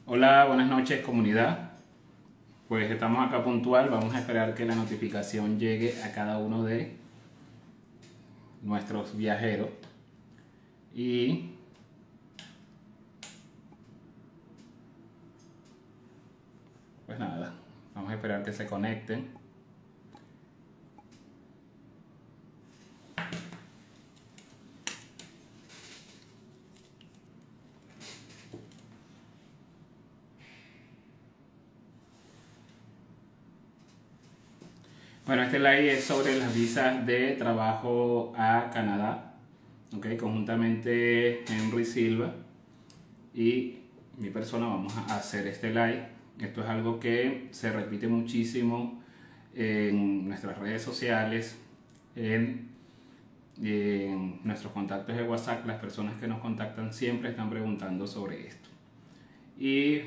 Hola, buenas noches comunidad. Pues estamos acá puntual, vamos a esperar que la notificación llegue a cada uno de nuestros viajeros y pues nada, vamos a esperar que se conecten. Bueno, este live es sobre las visas de trabajo a Canadá, ¿ok? Conjuntamente Henry Silva y mi persona vamos a hacer este live. Esto es algo que se repite muchísimo en nuestras redes sociales, en nuestros contactos de WhatsApp. Las personas que nos contactan siempre están preguntando sobre esto. Y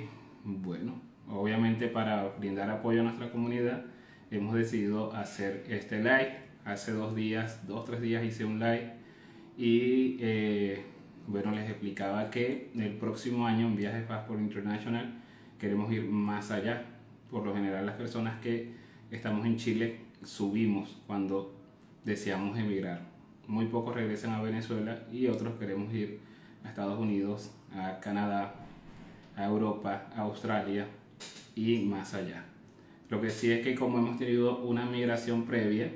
bueno, obviamente para brindar apoyo a nuestra comunidad hemos decidido hacer este live. Hace 2 días, 3 días hice un live y bueno, les explicaba que el próximo año en Viajes Passport International queremos ir más allá. Por lo general las personas que estamos en Chile subimos cuando deseamos emigrar. Muy pocos regresan a Venezuela y otros queremos ir a Estados Unidos, a Canadá, a Europa, a Australia y más allá. Lo que sí es que como hemos tenido una migración previa,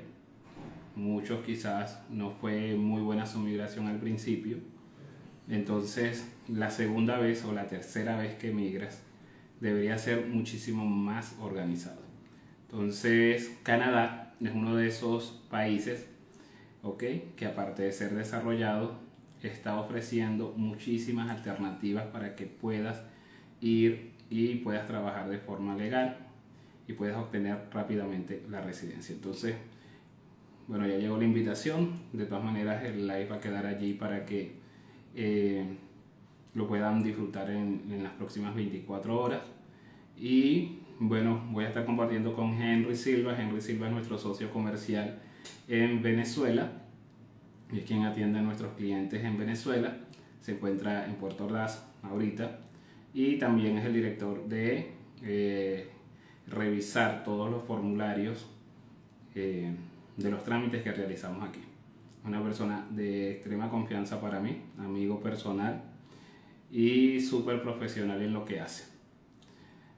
muchos quizás no fue muy buena su migración al principio, entonces la segunda vez o la tercera vez que migras debería ser muchísimo más organizado. Entonces Canadá es uno de esos países, ¿ok?, que aparte de ser desarrollado está ofreciendo muchísimas alternativas para que puedas ir y puedas trabajar de forma legal y puedas obtener rápidamente la residencia. Entonces, bueno, ya llegó la invitación. De todas maneras, el live va a quedar allí para que eh, lo puedan disfrutar en las próximas 24 horas. Y bueno, voy a estar compartiendo con Henry Silva. Henry Silva es nuestro socio comercial en Venezuela y es quien atiende a nuestros clientes en Venezuela. Se encuentra en Puerto Ordaz ahorita y también es el director de revisar todos los formularios de los trámites que realizamos aquí. Una persona de extrema confianza para mí, amigo personal y súper profesional en lo que hace.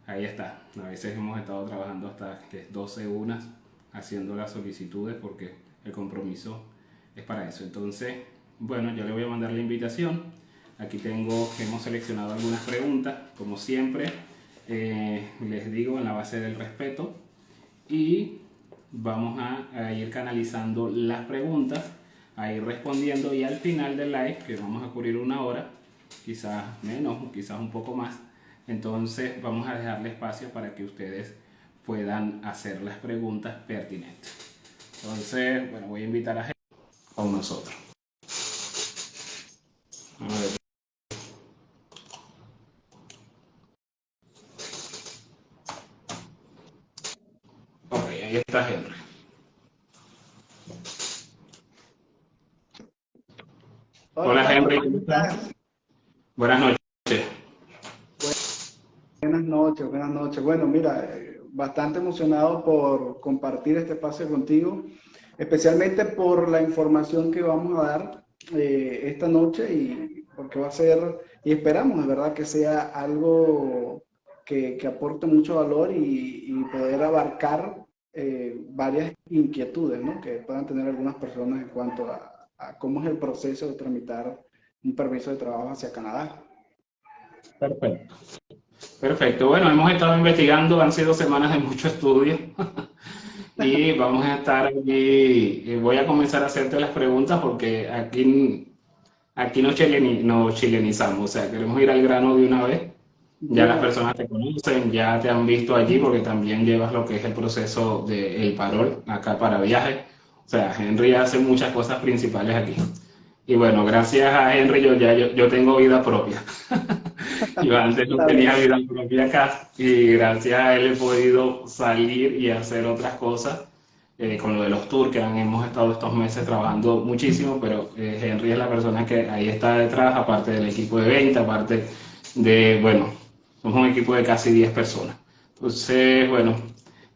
Ahí está. A veces hemos estado trabajando hasta 12 unas haciendo las solicitudes porque el compromiso es para eso. Entonces, bueno, yo le voy a mandar la invitación. Aquí hemos seleccionado algunas preguntas, como siempre. Les digo, en la base del respeto, y vamos a ir canalizando las preguntas, a ir respondiendo, y al final del live, que vamos a cubrir 1 hora, quizás menos, quizás un poco más, entonces vamos a dejarle espacio para que ustedes puedan hacer las preguntas pertinentes. Entonces, bueno, voy a invitar a gente con nosotros. A ver. Ok, ahí está Henry. Hola Hola Carlos, Henry, ¿cómo ¿cómo estás? estás? Buenas noches. Buenas noches, buenas noches. Bueno, mira, bastante emocionado por compartir este espacio contigo, especialmente por la información que vamos a dar esta noche y porque va a ser, y esperamos de verdad que sea algo que aporte mucho valor y poder abarcar varias inquietudes, ¿no?, que puedan tener algunas personas en cuanto a cómo es el proceso de tramitar un permiso de trabajo hacia Canadá. Perfecto. Perfecto. Bueno, hemos estado investigando, han sido semanas de mucho estudio y vamos a estar aquí. Voy a comenzar a hacerte las preguntas porque aquí nos chilenizamos, o sea, queremos ir al grano de una vez. Ya De las una vez. personas te conocen, ya te han visto allí porque también llevas lo que es el proceso del parol acá para viajes. O sea, Henry hace muchas cosas principales aquí. Y bueno, gracias a Henry yo tengo vida propia. Yo antes no Está bien. tenía vida propia acá y gracias a él he podido salir y hacer otras cosas, con lo de los tours que hemos estado estos meses trabajando muchísimo, pero Henry es la persona que ahí está detrás, aparte del equipo de venta, aparte de, bueno, Somos un equipo de casi 10 personas. Entonces, bueno,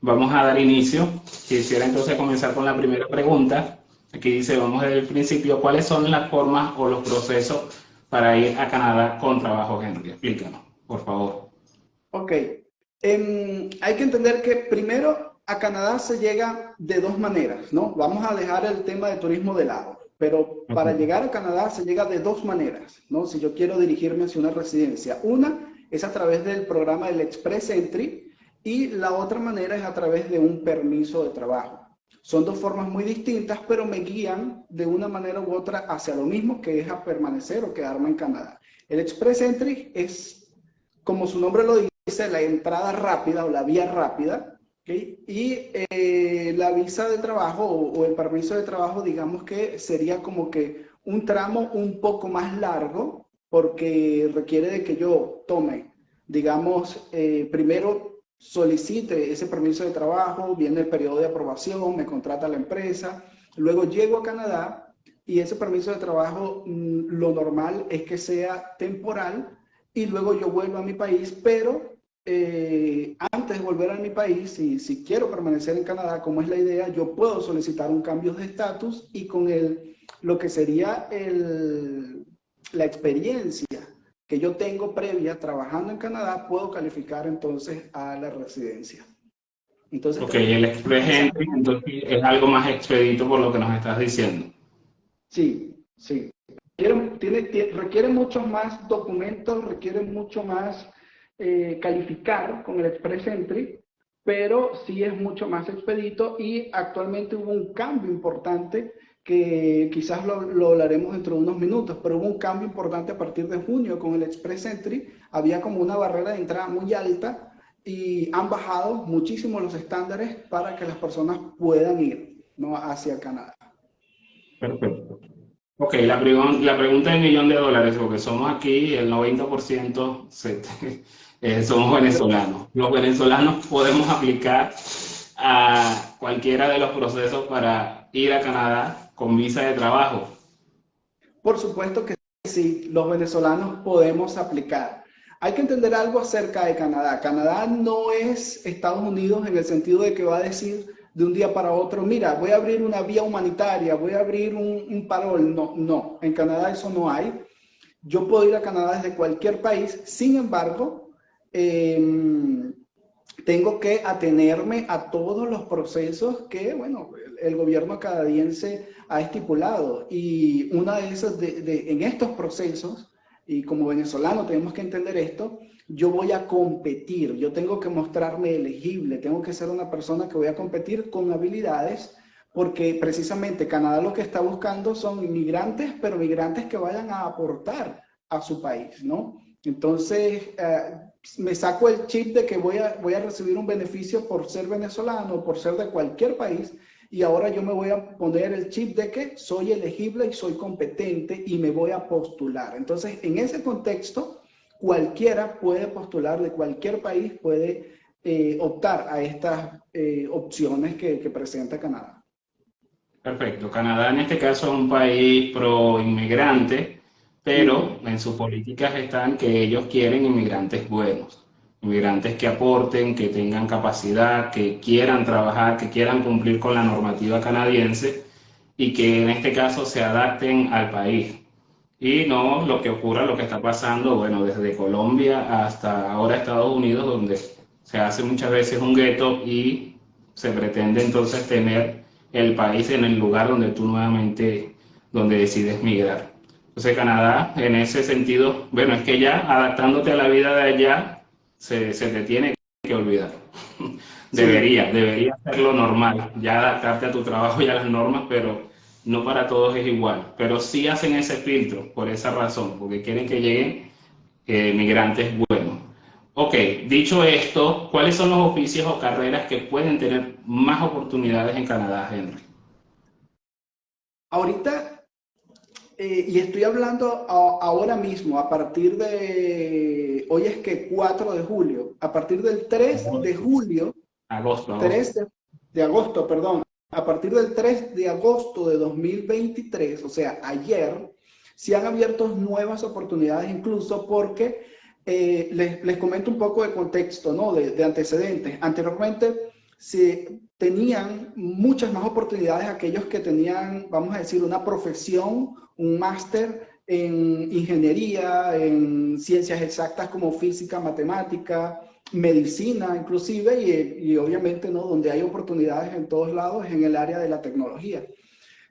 vamos a dar inicio. Quisiera entonces comenzar con la primera pregunta. Aquí dice, vamos desde el principio, ¿cuáles son las formas o los procesos para ir a Canadá con trabajo, Henry? Explícanos, por favor. Ok. Hay que entender que primero a Canadá se llega de dos maneras, ¿no? Vamos a dejar el tema de turismo de lado, pero para Okay. llegar a Canadá se llega de dos maneras, ¿no? Si yo quiero dirigirme hacia una residencia. Una es a través del programa del Express Entry y la otra manera es a través de un permiso de trabajo. Son dos formas muy distintas, pero me guían de una manera u otra hacia lo mismo, que es a permanecer o quedarme en Canadá. El Express Entry es, como su nombre lo dice, la entrada rápida o la vía rápida, ¿okay? Y la visa de trabajo o el permiso de trabajo, digamos que sería como que un tramo un poco más largo, porque requiere de que yo tome, digamos, primero solicite ese permiso de trabajo, viene el periodo de aprobación, me contrata la empresa, luego llego a Canadá y ese permiso de trabajo, lo normal es que sea temporal y luego yo vuelvo a mi país, pero antes de volver a mi país, si quiero permanecer en Canadá, como es la idea, yo puedo solicitar un cambio de estatus y con lo que sería la experiencia que yo tengo previa trabajando en Canadá, puedo calificar entonces a la residencia. Entonces Ok, creo que el es Express esa. Entry entonces es algo más expedito por lo que nos estás diciendo. Sí, sí. Requiere muchos más documentos, requiere mucho más calificar con el Express Entry, pero sí es mucho más expedito y actualmente hubo un cambio importante que quizás lo hablaremos dentro de unos minutos, pero hubo un cambio importante a partir de junio con el Express Entry. Había como una barrera de entrada muy alta y han bajado muchísimo los estándares para que las personas puedan ir, ¿no?, hacia Canadá. Perfecto. Ok, la pregunta del millón de dólares, porque somos aquí el 90% somos venezolanos. Los venezolanos podemos aplicar a cualquiera de los procesos para ir a Canadá con visa de trabajo. Por supuesto que sí, los venezolanos podemos aplicar. Hay que entender algo acerca de Canadá. Canadá no es Estados Unidos en el sentido de que va a decir de un día para otro, mira, voy a abrir una vía humanitaria, voy a abrir un parol. No, no, en Canadá eso no hay. Yo puedo ir a Canadá desde cualquier país, sin embargo, tengo que atenerme a todos los procesos que, bueno, el gobierno canadiense ha estipulado. Y una de esas, en estos procesos, y como venezolano tenemos que entender esto, yo voy a competir, yo tengo que mostrarme elegible, tengo que ser una persona que voy a competir con habilidades, porque precisamente Canadá lo que está buscando son inmigrantes, pero migrantes que vayan a aportar a su país, ¿no? Entonces, me saco el chip de que voy a recibir un beneficio por ser venezolano, por ser de cualquier país, y ahora yo me voy a poner el chip de que soy elegible y soy competente y me voy a postular. Entonces, en ese contexto, cualquiera puede postular de cualquier país, puede optar a estas opciones que presenta Canadá. Perfecto. Canadá en este caso es un país pro inmigrante, Uh -huh. pero en sus políticas están que ellos quieren inmigrantes buenos, inmigrantes que aporten, que tengan capacidad, que quieran trabajar, que quieran cumplir con la normativa canadiense y que en este caso se adapten al país. Y no lo que ocurra, lo que está pasando, bueno, desde Colombia hasta ahora Estados Unidos, donde se hace muchas veces un gueto y se pretende entonces tener el país en el lugar donde tú nuevamente, donde decides migrar. Entonces Canadá, en ese sentido, bueno, es que ya adaptándote a la vida de allá, se te tiene que olvidar. Sí, Debería ser lo normal, ya adaptarte a tu trabajo y a las normas, pero no para todos es igual. Pero sí hacen ese filtro por esa razón, porque quieren que lleguen migrantes buenos. Ok, dicho esto, ¿cuáles son los oficios o carreras que pueden tener más oportunidades en Canadá, Henry? ahorita, y estoy hablando ahora mismo, a partir de, hoy es que 4 de julio, a partir del 3 de Agosto, julio, agosto. 3 de agosto, perdón, a partir del 3 de agosto de 2023, o sea, ayer, se han abierto nuevas oportunidades incluso porque les comento un poco de contexto, ¿no? De antecedentes. Anteriormente se tenían muchas más oportunidades aquellos que tenían, vamos a decir, una profesión, un máster en ingeniería, en ciencias exactas como física, matemática, medicina inclusive, y obviamente, ¿no? Donde hay oportunidades en todos lados es en el área de la tecnología.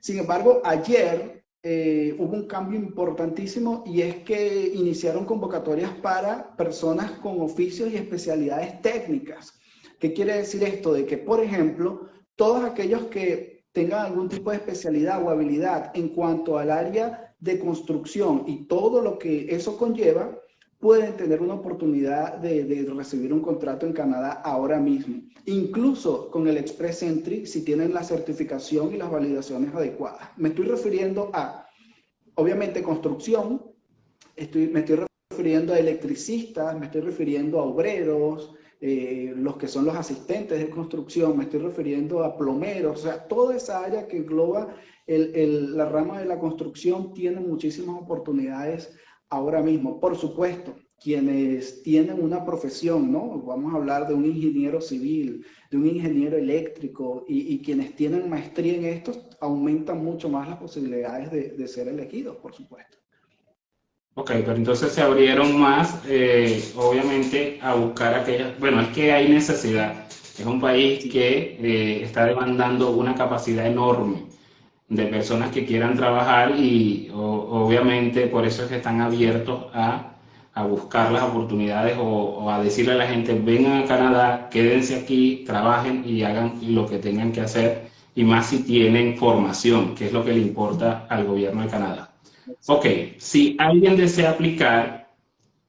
Sin embargo, ayer hubo un cambio importantísimo y es que iniciaron convocatorias para personas con oficios y especialidades técnicas. ¿Qué quiere decir esto? De que, por ejemplo, todos aquellos que tengan algún tipo de especialidad o habilidad en cuanto al área de construcción y todo lo que eso conlleva, pueden tener una oportunidad de recibir un contrato en Canadá ahora mismo. Incluso con el Express Entry, si tienen la certificación y las validaciones adecuadas. Me estoy refiriendo a, obviamente, construcción, me estoy refiriendo a electricistas, me estoy refiriendo a obreros, los que son los asistentes de construcción, me estoy refiriendo a plomeros, o sea, toda esa área que engloba la rama de la construcción tiene muchísimas oportunidades ahora mismo. Por supuesto, quienes tienen una profesión, ¿no? Vamos a hablar de un ingeniero civil, de un ingeniero eléctrico y quienes tienen maestría en esto, aumentan mucho más las posibilidades de ser elegidos, por supuesto. Ok, pero entonces se abrieron más, obviamente, a buscar aquellas. Bueno, es que hay necesidad. Es un país que está demandando una capacidad enorme de personas que quieran trabajar y obviamente por eso es que están abiertos a buscar las oportunidades o a decirle a la gente, vengan a Canadá, quédense aquí, trabajen y hagan lo que tengan que hacer, y más si tienen formación, que es lo que le importa al gobierno de Canadá. Ok, si alguien desea aplicar,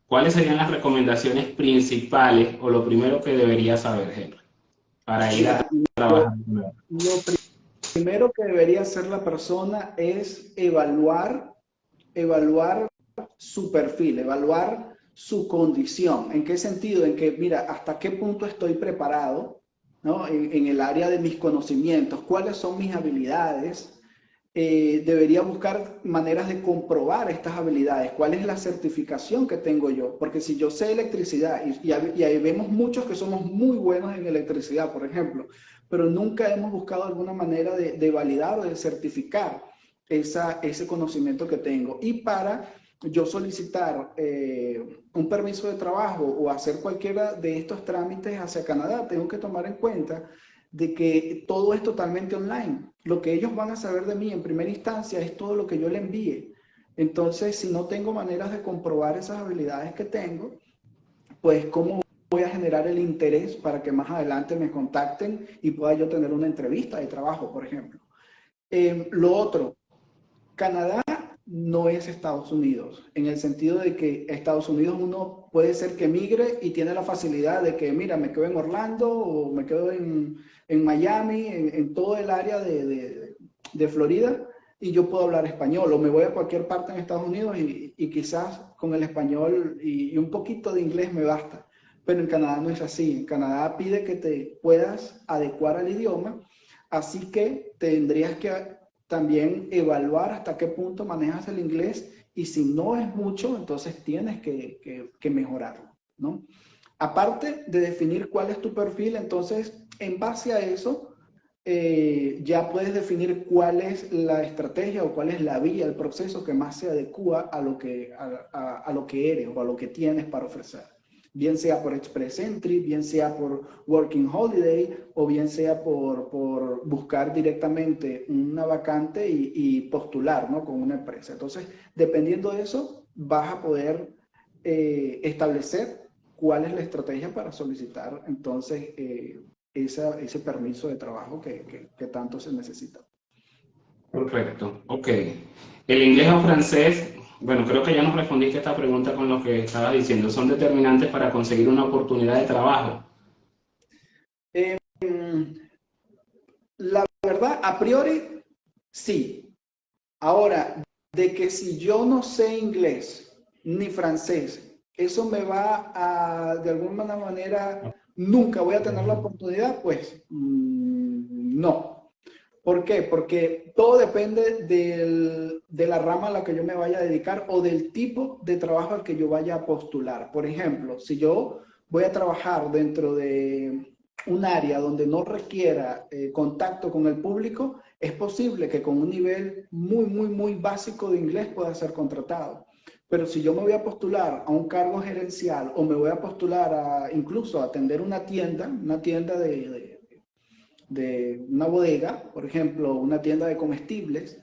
¿cuáles serían las recomendaciones principales o lo primero que debería saber, Henry, para ir a trabajar? Lo primero que debería hacer la persona es evaluar su perfil, evaluar su condición. ¿En qué sentido? En que, mira, hasta qué punto estoy preparado, ¿no? En el área de mis conocimientos, cuáles son mis habilidades. Debería buscar maneras de comprobar estas habilidades. ¿Cuál es la certificación que tengo yo? Porque si yo sé electricidad, y ahí vemos muchos que somos muy buenos en electricidad, por ejemplo, pero nunca hemos buscado alguna manera de validar o de certificar ese conocimiento que tengo. Y para yo solicitar un permiso de trabajo o hacer cualquiera de estos trámites hacia Canadá, tengo que tomar en cuenta de que todo es totalmente online. Lo que ellos van a saber de mí en primera instancia es todo lo que yo le envíe. Entonces, si no tengo maneras de comprobar esas habilidades que tengo, pues ¿cómo voy a generar el interés para que más adelante me contacten y pueda yo tener una entrevista de trabajo, por ejemplo? Lo otro, Canadá no es Estados Unidos, en el sentido de que Estados Unidos uno puede ser que migre y tiene la facilidad de que, mira, me quedo en Orlando o me quedo en Miami, en todo el área de Florida, y yo puedo hablar español, o me voy a cualquier parte en Estados Unidos y quizás con el español y un poquito de inglés me basta. Pero en Canadá no es así. En Canadá pide que te puedas adecuar al idioma, así que tendrías que también evaluar hasta qué punto manejas el inglés, y si no es mucho, entonces tienes que mejorarlo, ¿no? Aparte de definir cuál es tu perfil, entonces en base a eso ya puedes definir cuál es la estrategia o cuál es la vía, el proceso que más se adecua a lo que eres o a lo que tienes para ofrecer. Bien sea por Express Entry, bien sea por Working Holiday o bien sea por buscar directamente una vacante y postular, ¿no? Con una empresa. Entonces, dependiendo de eso, vas a poder establecer cuál es la estrategia para solicitar entonces ese permiso de trabajo que tanto se necesita. Perfecto, ok. ¿El inglés o francés? Bueno, creo que ya nos respondiste esta pregunta con lo que estabas diciendo. ¿Son determinantes para conseguir una oportunidad de trabajo? La verdad, a priori, sí. Ahora, de que si yo no sé inglés ni francés, eso me va a, de alguna manera, nunca voy a tener la oportunidad, pues no. ¿Por qué? Porque todo depende de la rama a la que yo me vaya a dedicar o del tipo de trabajo al que yo vaya a postular. Por ejemplo, si yo voy a trabajar dentro de un área donde no requiera contacto con el público, es posible que con un nivel muy básico de inglés pueda ser contratado. Pero si yo me voy a postular a un cargo gerencial o me voy a postular a incluso a atender una tienda de una bodega, por ejemplo, una tienda de comestibles,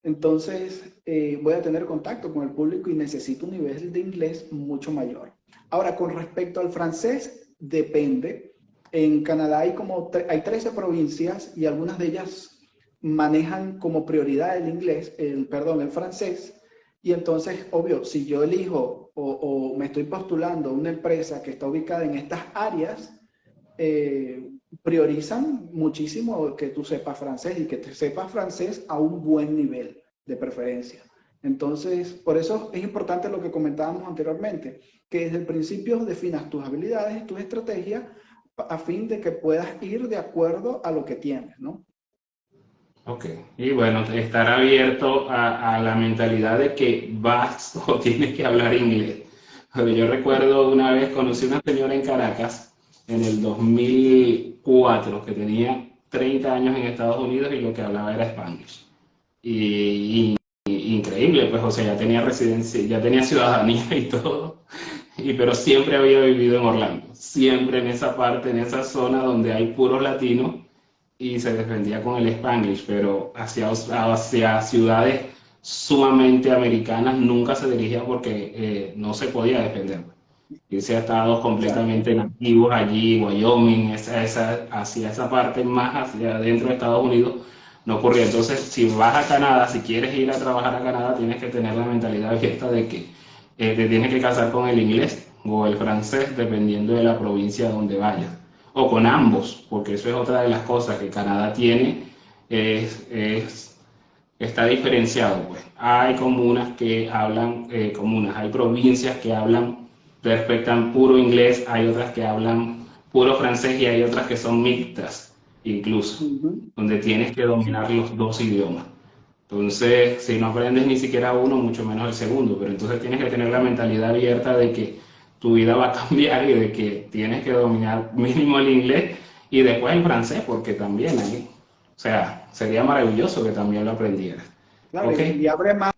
entonces voy a tener contacto con el público y necesito un nivel de inglés mucho mayor. Ahora, con respecto al francés, depende. En Canadá hay 13 provincias y algunas de ellas manejan como prioridad el inglés, el francés. Y entonces, obvio, si yo elijo o me estoy postulando a una empresa que está ubicada en estas áreas, priorizan muchísimo que tú sepas francés y que te sepas francés a un buen nivel de preferencia. Entonces, por eso es importante lo que comentábamos anteriormente, que desde el principio definas tus habilidades y tus estrategias a fin de que puedas ir de acuerdo a lo que tienes, ¿no? Ok, y bueno, estar abierto a la mentalidad de que vas o tienes que hablar inglés. Porque yo recuerdo una vez conocí una señora en Caracas en el 2004 que tenía 30 años en Estados Unidos y lo que hablaba era Spanglish. Increíble, pues, o sea, ya tenía residencia, ya tenía ciudadanía y todo, pero siempre había vivido en Orlando, siempre en esa parte, en esa zona donde hay puros latinos y se defendía con el Spanglish, pero hacia ciudades sumamente americanas nunca se dirigía porque no se podía defender. Irse a estados Exacto. completamente nativos allí, Wyoming, hacia esa parte más hacia adentro de Estados Unidos, no ocurría. Entonces, si vas a Canadá, si quieres ir a trabajar a Canadá, tienes que tener la mentalidad abierta de que te tienes que casar con el inglés o el francés, dependiendo de la provincia donde vayas o con ambos, porque eso es otra de las cosas que Canadá tiene, está diferenciado, pues. Hay comunas que hablan, hay provincias que hablan perfectamente puro inglés, hay otras que hablan puro francés y hay otras que son mixtas, incluso, Ujú. donde tienes que dominar los dos idiomas. Entonces, si no aprendes ni siquiera uno, mucho menos el segundo, pero entonces tienes que tener la mentalidad abierta de que tu vida va a cambiar y de que tienes que dominar mínimo el inglés y después el francés, porque también ahí, o sea, sería maravilloso que también lo aprendieras. Claro, ¿Ok? y abre más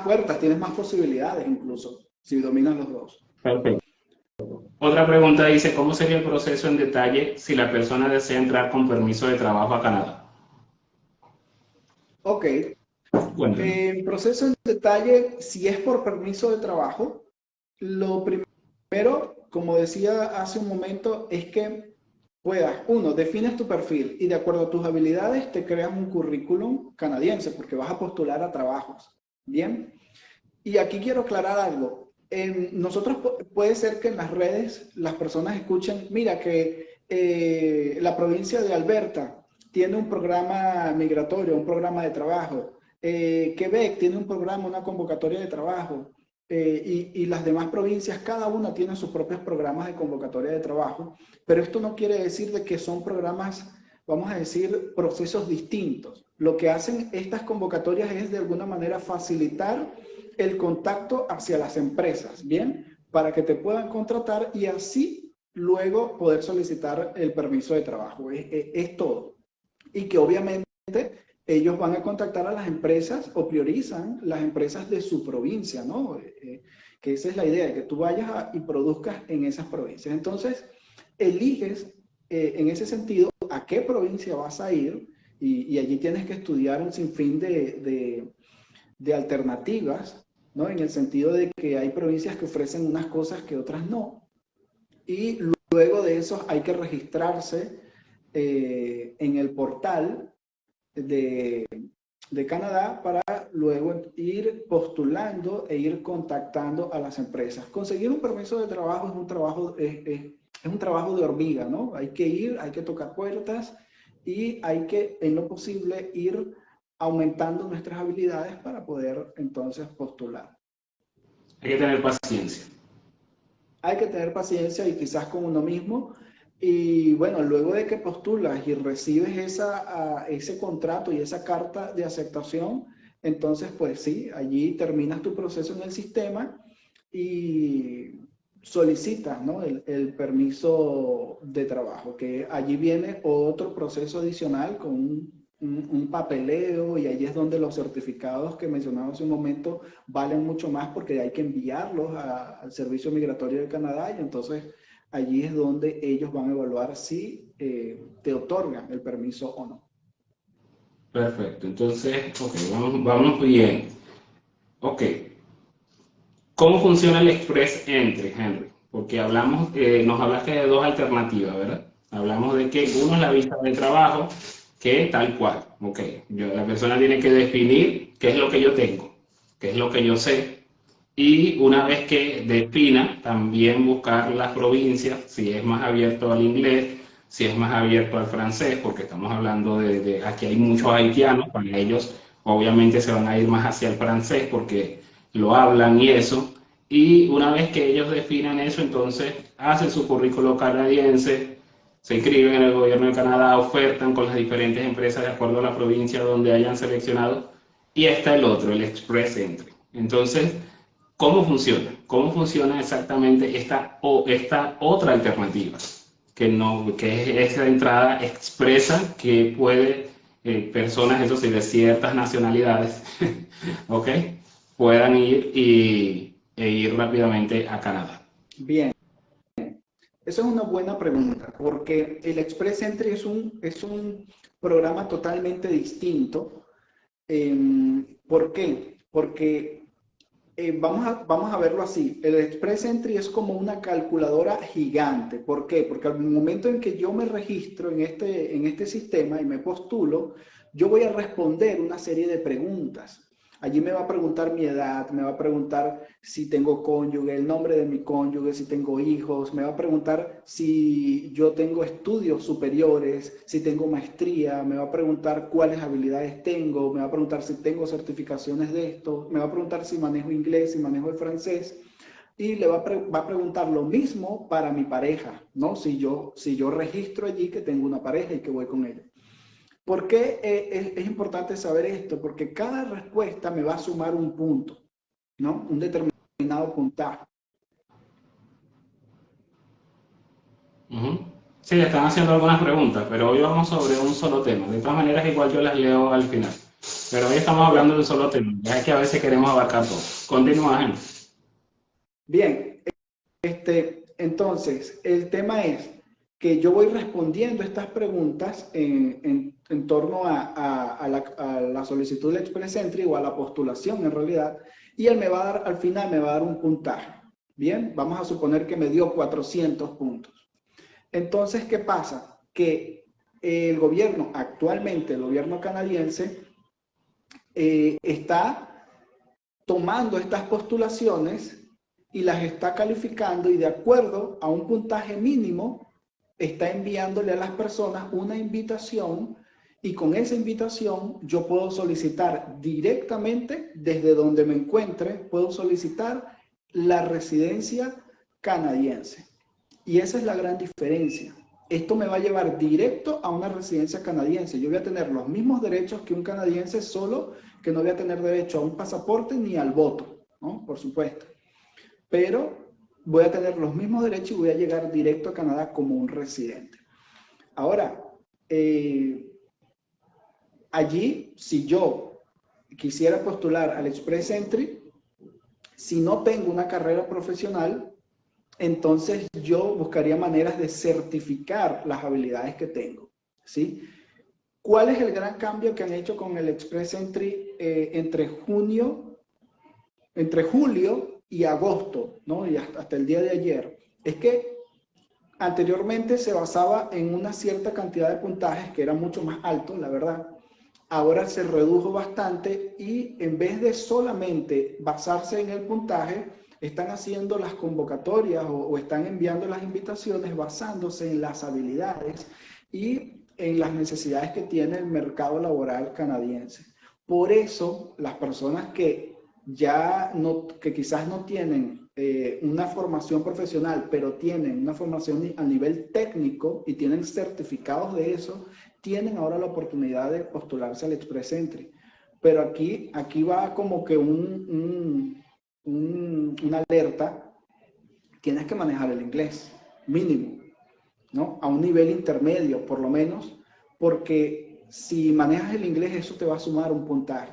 puertas, tienes más posibilidades incluso, si dominas los dos. Perfecto. Otra pregunta dice, ¿cómo sería el proceso en detalle si la persona desea entrar con permiso de trabajo a Canadá? Ok, Cuéntame. el proceso en detalle, si es por permiso de trabajo, lo primero, como decía hace un momento, es que puedas, uno, defines tu perfil y de acuerdo a tus habilidades te creas un currículum canadiense porque vas a postular a trabajos. Bien, y aquí quiero aclarar algo. Nosotros puede ser que en las redes las personas escuchen, mira que la provincia de Alberta tiene un programa migratorio, un programa de trabajo. Quebec tiene un programa, una convocatoria de trabajo. Y las demás provincias, cada una tiene sus propios programas de convocatoria de trabajo. Pero esto no quiere decir de que son programas, vamos a decir, procesos distintos. Lo que hacen estas convocatorias es de alguna manera facilitar el contacto hacia las empresas, ¿bien? Para que te puedan contratar y así luego poder solicitar el permiso de trabajo. Es todo. Y que obviamente ellos van a contactar a las empresas o priorizan las empresas de su provincia, ¿no? Que esa es la idea, que tú vayas y produzcas en esas provincias. Entonces, eliges en ese sentido a qué provincia vas a ir y allí tienes que estudiar un sinfín de alternativas, ¿no? En el sentido de que hay provincias que ofrecen unas cosas que otras no. Y luego de eso hay que registrarse en el portal de, de Canadá para luego ir postulando e ir contactando a las empresas. Conseguir un permiso de trabajo es un trabajo de hormiga, ¿no? Hay que ir, hay que tocar puertas y hay que, en lo posible, ir aumentando nuestras habilidades para poder entonces postular. Hay que tener paciencia. Hay que tener paciencia y quizás con uno mismo, Y bueno, luego de que postulas y recibes ese contrato y esa carta de aceptación, entonces pues sí, allí terminas tu proceso en el sistema y solicitas, ¿no? el permiso de trabajo, que allí viene otro proceso adicional con un papeleo, y allí es donde los certificados que mencionaba hace un momento valen mucho más, porque hay que enviarlos al Servicio Migratorio de Canadá, y entonces allí es donde ellos van a evaluar si te otorgan el permiso o no. Perfecto, entonces, ok, vamos bien. Ok, ¿cómo funciona el Express Entry, Henry? Porque nos hablaste de dos alternativas, ¿verdad? Hablamos de que uno es la visa de trabajo, que tal cual, ok, la persona tiene que definir qué es lo que yo tengo, qué es lo que yo sé, y una vez que defina, también buscar las provincias, si es más abierto al inglés, si es más abierto al francés, porque estamos hablando aquí hay muchos haitianos, para ellos obviamente se van a ir más hacia el francés porque lo hablan y eso, y una vez que ellos definan eso, entonces hacen su currículo canadiense, se inscriben en el gobierno de Canadá, ofertan con las diferentes empresas de acuerdo a la provincia donde hayan seleccionado, y está el otro, el Express Entry. Entonces, ¿cómo funciona? ¿Cómo funciona exactamente esta otra alternativa? Que es esa entrada expresa que puede personas, eso sí, de ciertas nacionalidades, ¿ok? Puedan e ir rápidamente a Canadá. Bien, esa es una buena pregunta, porque el Express Entry es un programa totalmente distinto. ¿Por qué? Porque vamos a verlo así. El Express Entry es como una calculadora gigante. ¿Por qué? Porque al momento en que yo me registro en este sistema y me postulo, yo voy a responder una serie de preguntas. Allí me va a preguntar mi edad, me va a preguntar si tengo cónyuge, el nombre de mi cónyuge, si tengo hijos, me va a preguntar si yo tengo estudios superiores, si tengo maestría, me va a preguntar cuáles habilidades tengo, me va a preguntar si tengo certificaciones de esto, me va a preguntar si manejo inglés, si manejo el francés, y va a preguntar lo mismo para mi pareja, ¿no? Si yo registro allí que tengo una pareja y que voy con ella. ¿Por qué es importante saber esto? Porque cada respuesta me va a sumar un punto, ¿no? Un determinado puntaje. Ujú. Sí, le están haciendo algunas preguntas, pero hoy vamos sobre un solo tema. De todas maneras, igual yo las leo al final. Pero hoy estamos hablando de un solo tema. Ya es que a veces queremos abarcar todo. Continúa, Henry. Bien, entonces, el tema es que yo voy respondiendo estas preguntas en torno a la solicitud del Express Entry, o a la postulación en realidad, y él me va a dar, al final me va a dar un puntaje. Bien, vamos a suponer que me dio 400 puntos. Entonces, ¿qué pasa? Que actualmente el gobierno canadiense, está tomando estas postulaciones y las está calificando, y de acuerdo a un puntaje mínimo está enviándole a las personas una invitación, y con esa invitación yo puedo solicitar directamente desde donde me encuentre, puedo solicitar la residencia canadiense. Y esa es la gran diferencia. Esto me va a llevar directo a una residencia canadiense. Yo voy a tener los mismos derechos que un canadiense, solo que no voy a tener derecho a un pasaporte ni al voto, ¿no? Por supuesto. Pero voy a tener los mismos derechos y voy a llegar directo a Canadá como un residente. Ahora, allí, si yo quisiera postular al Express Entry, si no tengo una carrera profesional, entonces yo buscaría maneras de certificar las habilidades que tengo, ¿sí? ¿Cuál es el gran cambio que han hecho con el Express Entry entre julio y agosto, ¿no? Y hasta el día de ayer? Es que anteriormente se basaba en una cierta cantidad de puntajes que era mucho más alto, la verdad. Ahora se redujo bastante, y en vez de solamente basarse en el puntaje, están haciendo las convocatorias o están enviando las invitaciones basándose en las habilidades y en las necesidades que tiene el mercado laboral canadiense. Por eso, las personas que quizás no tienen una formación profesional, pero tienen una formación a nivel técnico y tienen certificados de eso, tienen ahora la oportunidad de postularse al Express Entry. Pero aquí va como que una alerta, tienes que manejar el inglés, mínimo, ¿no? A un nivel intermedio, por lo menos, porque si manejas el inglés, eso te va a sumar un puntaje.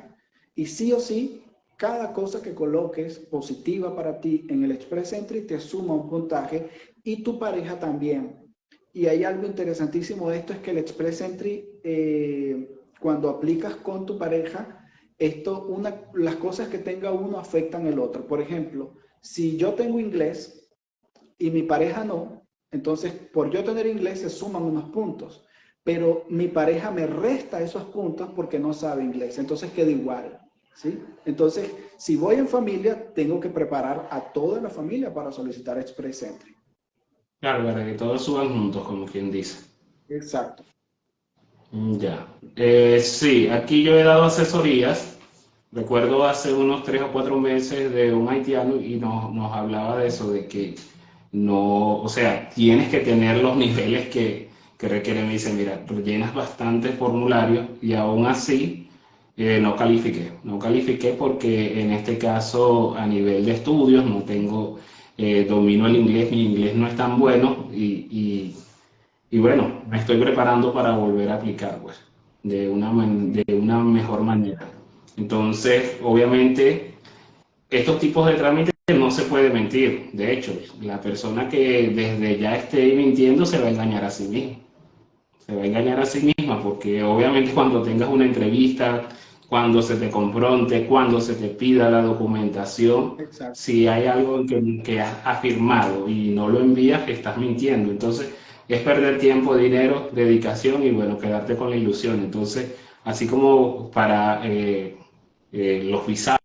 Y sí o sí, cada cosa que coloques positiva para ti en el Express Entry te suma un puntaje y tu pareja también. Y hay algo interesantísimo de esto, es que el Express Entry, cuando aplicas con tu pareja, las cosas que tenga uno afectan el otro. Por ejemplo, si yo tengo inglés y mi pareja no, entonces por yo tener inglés se suman unos puntos, pero mi pareja me resta esos puntos porque no sabe inglés, entonces queda igual, ¿sí? Entonces, si voy en familia, tengo que preparar a toda la familia para solicitar Express Entry. Claro, para que todos suban juntos, como quien dice. Exacto. Ya. Sí, aquí yo he dado asesorías. Recuerdo hace unos 3 o 4 meses de un haitiano y nos hablaba de eso, de que no, o sea, tienes que tener los niveles que requieren. Me dice, mira, rellenas bastante formulario y aún así no califiqué. No califiqué porque en este caso a nivel de estudios no tengo, domino el inglés, mi inglés no es tan bueno y bueno, me estoy preparando para volver a aplicar, pues, de una mejor manera. Entonces, obviamente, estos tipos de trámites no se puede mentir. De hecho, la persona que desde ya esté mintiendo se va a engañar a sí misma. Se va a engañar a sí misma porque obviamente cuando tengas una entrevista, cuando se te confronte, cuando se te pida la documentación, Exacto. si hay algo que has afirmado y no lo envías, estás mintiendo. Entonces, es perder tiempo, dinero, dedicación y bueno, quedarte con la ilusión. Entonces, así como para los visados,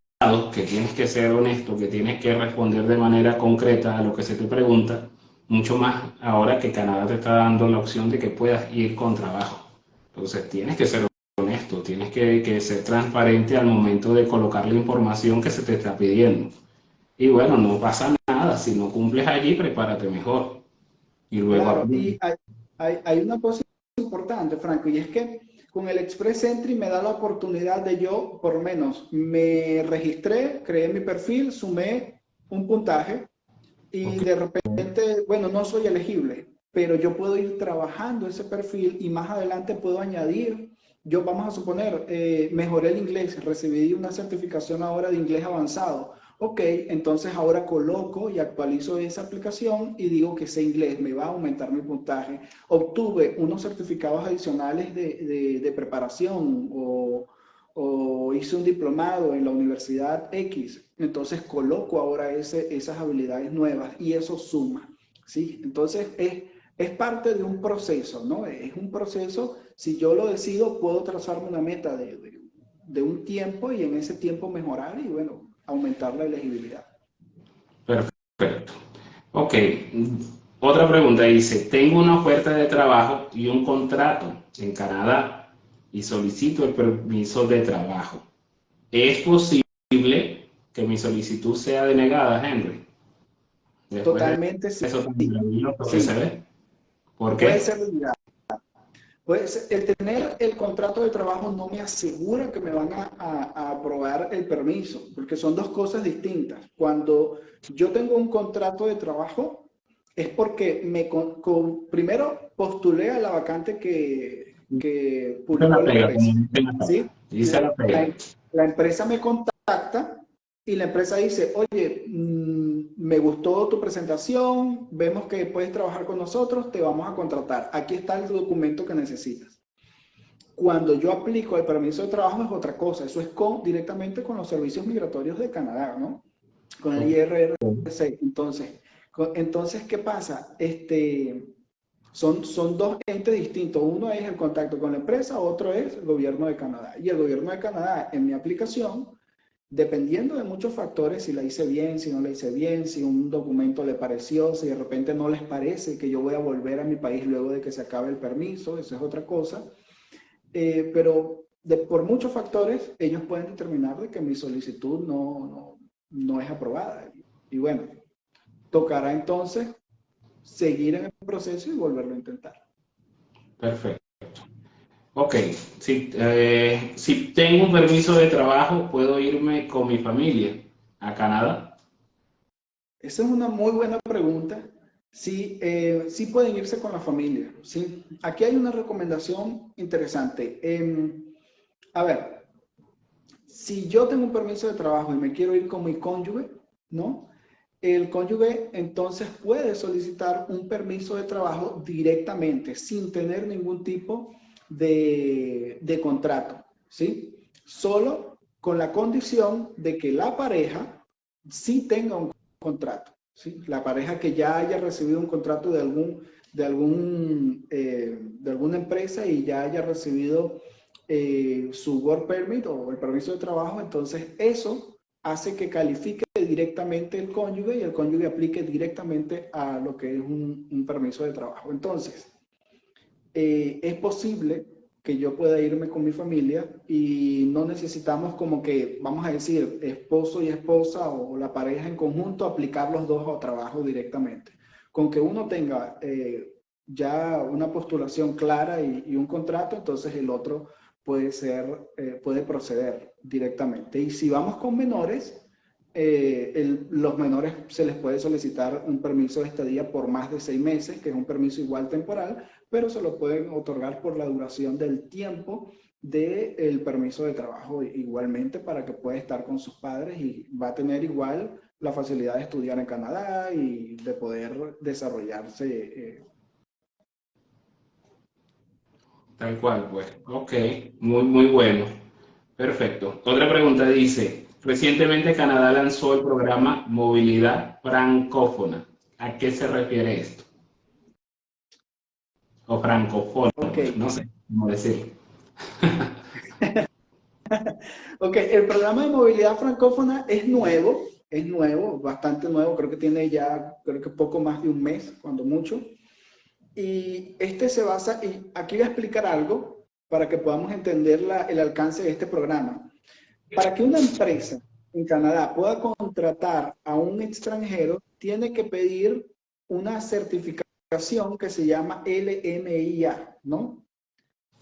que tienes que ser honesto, que tienes que responder de manera concreta a lo que se te pregunta, mucho más ahora que Canadá te está dando la opción de que puedas ir con trabajo. Entonces tienes que ser honesto, tienes que ser transparente al momento de colocar la información que se te está pidiendo. Y bueno, no pasa nada, si no cumples allí, prepárate mejor. Y luego Claro, aprende. y hay una cosa importante, Franco, y es que con el Express Entry me da la oportunidad de yo, por lo menos, me registré, creé mi perfil, sumé un puntaje y Ok. de repente, bueno, no soy elegible, pero yo puedo ir trabajando ese perfil y más adelante puedo añadir, yo vamos a suponer, mejoré el inglés, recibí una certificación ahora de inglés avanzado. Ok, entonces ahora coloco y actualizo esa aplicación y digo que ese inglés me va a aumentar mi puntaje. Obtuve unos certificados adicionales de preparación o hice un diplomado en la Universidad X, entonces coloco ahora esas habilidades nuevas y eso suma, ¿sí? Entonces es parte de un proceso, ¿no? Es un proceso, si yo lo decido, puedo trazarme una meta de un tiempo y en ese tiempo mejorar y, bueno, aumentar la elegibilidad. Perfecto. Ok, otra pregunta dice, tengo una oferta de trabajo y un contrato en Canadá y solicito el permiso de trabajo. ¿Es posible que mi solicitud sea denegada, Henry? Después de Totalmente sí, eso tan maravilloso que se sí, ve. ¿Por puede qué? ser denegado. Pues el tener el contrato de trabajo no me asegura que me van a aprobar el permiso, porque son dos cosas distintas. Cuando yo tengo un contrato de trabajo, es porque primero postulé a la vacante que Dice publicó la la pega, como empresa, dicen acá. ¿sí? Dice la pega. La empresa me contacta y la empresa dice, oye, me gustó tu presentación, vemos que puedes trabajar con nosotros, te vamos a contratar. Aquí está el documento que necesitas. Cuando yo aplico el permiso de trabajo es otra cosa, eso es directamente con los servicios migratorios de Canadá, ¿no? Con el IRRC. Entonces, ¿qué pasa? Son dos entes distintos. Uno es el contacto con la empresa, otro es el gobierno de Canadá. Y el gobierno de Canadá, en mi aplicación, dependiendo de muchos factores, si la hice bien, si no la hice bien, si un documento le pareció, si de repente no les parece que yo voy a volver a mi país luego de que se acabe el permiso, eso es otra cosa. Pero por muchos factores, ellos pueden determinar de que mi solicitud no es aprobada. Y bueno. tocará entonces seguir en el proceso y volverlo a intentar. Perfecto. Ok, si tengo un permiso de trabajo, ¿puedo irme con mi familia a Canadá? Esa es una muy buena pregunta. Sí, sí pueden irse con la familia. Sí. Aquí hay una recomendación interesante. A ver, si yo tengo un permiso de trabajo y me quiero ir con mi cónyuge, ¿no? El cónyuge entonces puede solicitar un permiso de trabajo directamente, sin tener ningún tipo de contrato, ¿sí? Solo con la condición de que la pareja sí tenga un contrato, ¿sí? La pareja que ya haya recibido un contrato de alguna empresa y ya haya recibido su work permit o el permiso de trabajo, entonces eso hace que califique directamente el cónyuge y el cónyuge aplique directamente a lo que es un permiso de trabajo. Entonces, es posible que yo pueda irme con mi familia y no necesitamos como que, vamos a decir, esposo y esposa o la pareja en conjunto, aplicar los dos a trabajo directamente. Con que uno tenga ya una postulación clara y un contrato, entonces el otro puede proceder directamente. Y si vamos con menores, los menores se les puede solicitar un permiso de estadía por más de 6 meses, que es un permiso igual temporal, pero se lo pueden otorgar por la duración del tiempo del permiso de trabajo igualmente para que pueda estar con sus padres y va a tener igual la facilidad de estudiar en Canadá y de poder desarrollarse. Tal cual, pues. Ok, muy bueno. Perfecto. Otra pregunta dice, recientemente Canadá lanzó el programa Movilidad Francófona. ¿A qué se refiere esto? O francófona, Ok, pues no sé cómo decirlo. ok, el programa de movilidad francófona es nuevo, bastante nuevo, creo que tiene ya, creo que poco más de un mes, cuando mucho. Y este se basa, y aquí voy a explicar algo para que podamos entender el alcance de este programa. Para que una empresa en Canadá pueda contratar a un extranjero, tiene que pedir una certificación que se llama LMIA, ¿no?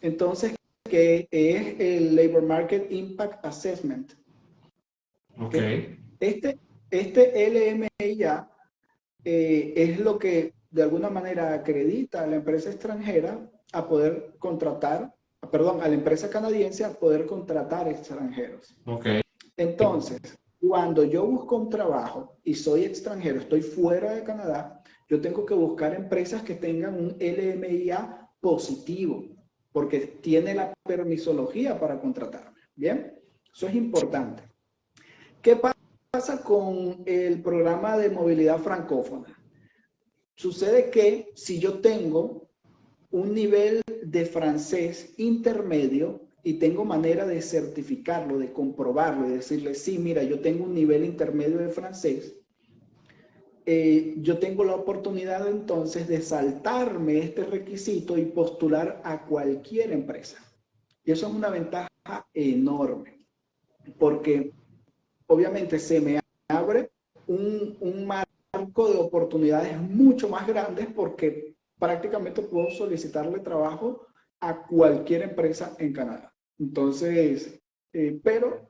Entonces, que es el Labor Market Impact Assessment. Ok. ¿Okay? Este LMIA es lo que de alguna manera acredita a la empresa extranjera a poder contratar, perdón, a la empresa canadiense a poder contratar extranjeros. Ok. Entonces, cuando yo busco un trabajo y soy extranjero, estoy fuera de Canadá, yo tengo que buscar empresas que tengan un LMIA positivo, porque tiene la permisología para contratarme. ¿Bien? Eso es importante. ¿Qué pasa con el programa de movilidad francófona? Sucede que si yo tengo un nivel de francés intermedio y tengo manera de certificarlo, de comprobarlo y decirle, sí, mira, yo tengo un nivel intermedio de francés, yo tengo la oportunidad entonces de saltarme este requisito y postular a cualquier empresa. Y eso es una ventaja enorme, porque obviamente se me abre un marco de oportunidades mucho más grandes porque prácticamente puedo solicitarle trabajo a cualquier empresa en Canadá. Entonces, pero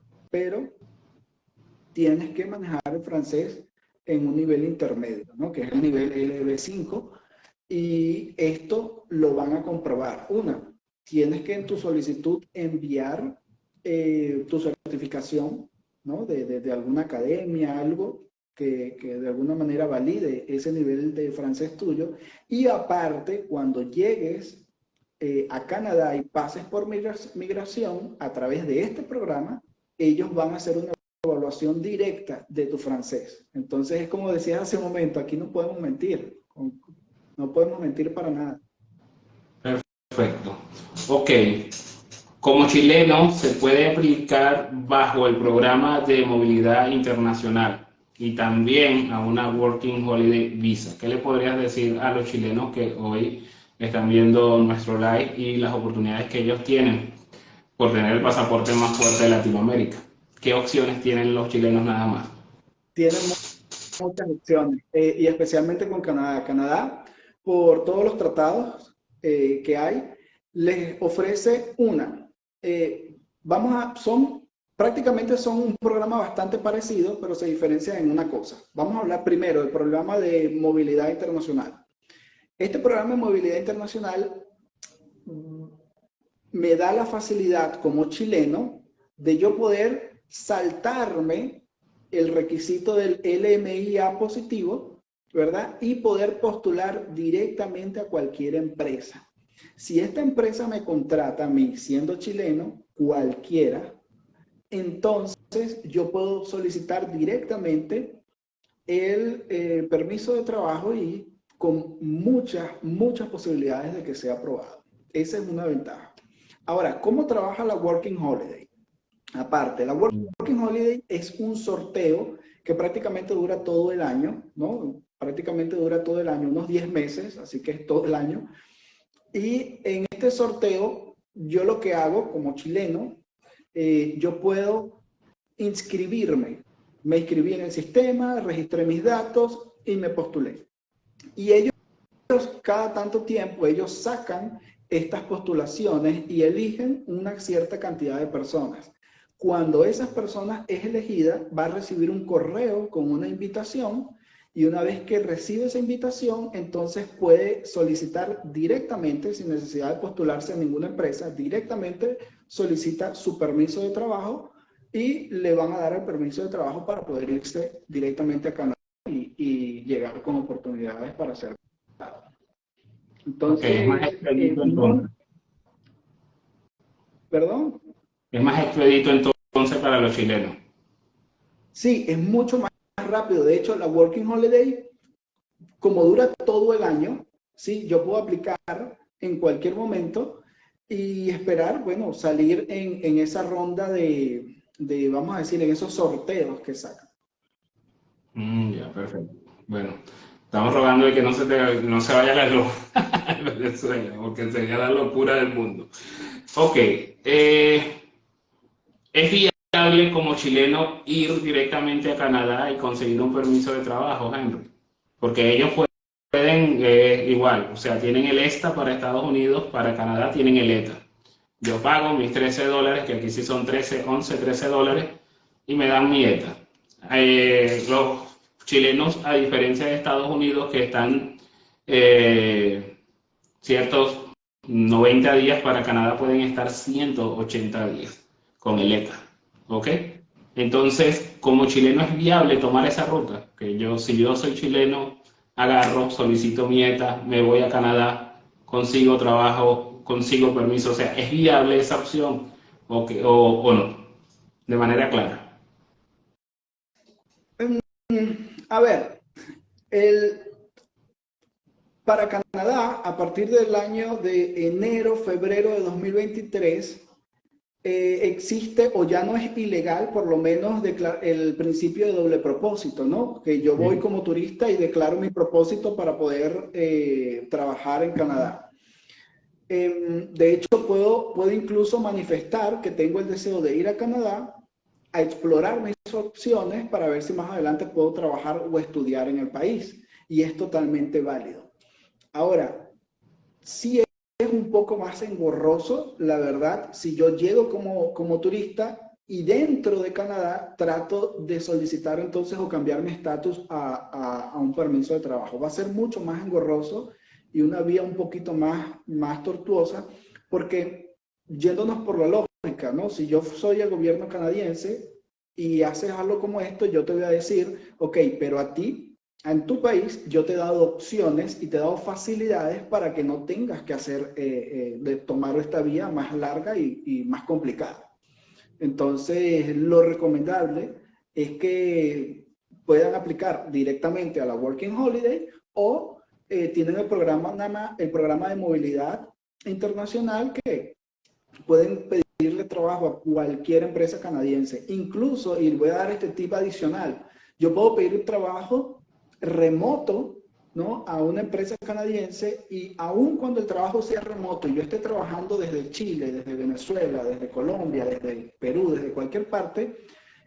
tienes que manejar el francés en un nivel intermedio, ¿no? Que es el nivel LB5, y esto lo van a comprobar. Tienes que en tu solicitud enviar tu certificación, ¿no? De alguna academia, algo que de alguna manera valide ese nivel de francés tuyo. Y aparte, cuando llegues a Canadá y pases por migración a través de este programa, ellos van a hacer una evaluación directa de tu francés. Entonces, es como decías hace un momento, aquí no podemos mentir, no podemos mentir para nada. Perfecto. Ok. Como chileno, se puede aplicar bajo el programa de movilidad internacional y también a una Working Holiday Visa. ¿Qué le podrías decir a los chilenos que hoy están viendo nuestro live y las oportunidades que ellos tienen por tener el pasaporte más fuerte de Latinoamérica? ¿Qué opciones tienen los chilenos nada más? Tienen muchas opciones, y especialmente con Canadá. Canadá, por todos los tratados que hay, les ofrece prácticamente son un programa bastante parecido, pero se diferencia en una cosa. Vamos a hablar primero del programa de movilidad internacional. Este programa de movilidad internacional me da la facilidad como chileno de yo poder saltarme el requisito del LMIA positivo, ¿verdad? Y poder postular directamente a cualquier empresa. Si esta empresa me contrata a mí siendo chileno, cualquiera, entonces yo puedo solicitar directamente el permiso de trabajo y con muchas posibilidades de que sea aprobado. Esa es una ventaja. Ahora, ¿cómo trabaja la Working Holiday? Aparte, la Working Holiday es un sorteo que prácticamente dura todo el año, ¿no? Prácticamente dura todo el año, unos 10 meses, así que es todo el año. Y en este sorteo, yo lo que hago como chileno, yo puedo inscribirme. Me inscribí en el sistema, registré mis datos y me postulé. Y ellos, cada tanto tiempo, ellos sacan estas postulaciones y eligen una cierta cantidad de personas. Cuando esas personas es elegida, va a recibir un correo con una invitación y una vez que recibe esa invitación, entonces puede solicitar directamente, sin necesidad de postularse a ninguna empresa, directamente solicita su permiso de trabajo y le van a dar el permiso de trabajo para poder irse directamente a Canadá y llegar con oportunidades para hacer. Entonces, es más expedito entonces. ¿Perdón? Es más expedito entonces para los chilenos. Sí, es mucho más rápido. De hecho, la Working Holiday, como dura todo el año, sí, yo puedo aplicar en cualquier momento y esperar, bueno, salir en esa ronda de, vamos a decir, en esos sorteos que sacan. Ya, perfecto. Bueno, estamos rogando de que no se vaya la luz en Venezuela, porque sería la locura del mundo. Ok, ¿es viable como chileno ir directamente a Canadá y conseguir un permiso de trabajo, Henry? Porque ellos pueden igual, o sea, tienen el ESTA para Estados Unidos, para Canadá tienen el ETA. Yo pago mis $13, que aquí sí son 11, 13 dólares, y me dan mi ETA. Los chilenos, a diferencia de Estados Unidos, que están ciertos 90 días, para Canadá pueden estar 180 días con el ETA. ¿Ok? Entonces, como chileno es viable tomar esa ruta, que si yo soy chileno, agarro, solicito mi ETA, me voy a Canadá, consigo trabajo, consigo permiso, o sea, ¿es viable esa opción o no? De manera clara. A ver, para Canadá, a partir del año de enero, febrero de 2023, existe o ya no es ilegal, por lo menos el principio de doble propósito, ¿no? Que yo voy como turista y declaro mi propósito para poder trabajar en Canadá. De hecho, puedo incluso manifestar que tengo el deseo de ir a Canadá a explorar mis opciones para ver si más adelante puedo trabajar o estudiar en el país. Y es totalmente válido. Ahora, sí es un poco más engorroso, la verdad, si yo llego como turista y dentro de Canadá trato de solicitar entonces o cambiar mi estatus a un permiso de trabajo. Va a ser mucho más engorroso y una vía un poquito más tortuosa, porque yéndonos por la lógica, ¿no? Si yo soy el gobierno canadiense y haces algo como esto, yo te voy a decir, ok, pero a ti, en tu país, yo te he dado opciones y te he dado facilidades para que no tengas que de tomar esta vía más larga y más complicada. Entonces, lo recomendable es que puedan aplicar directamente a la Working Holiday o tienen el programa de movilidad internacional que pueden pedirle trabajo a cualquier empresa canadiense. Incluso, y voy a dar este tip adicional, yo puedo pedir un trabajo remoto, ¿no? A una empresa canadiense y aun cuando el trabajo sea remoto y yo esté trabajando desde Chile, desde Venezuela, desde Colombia, desde Perú, desde cualquier parte,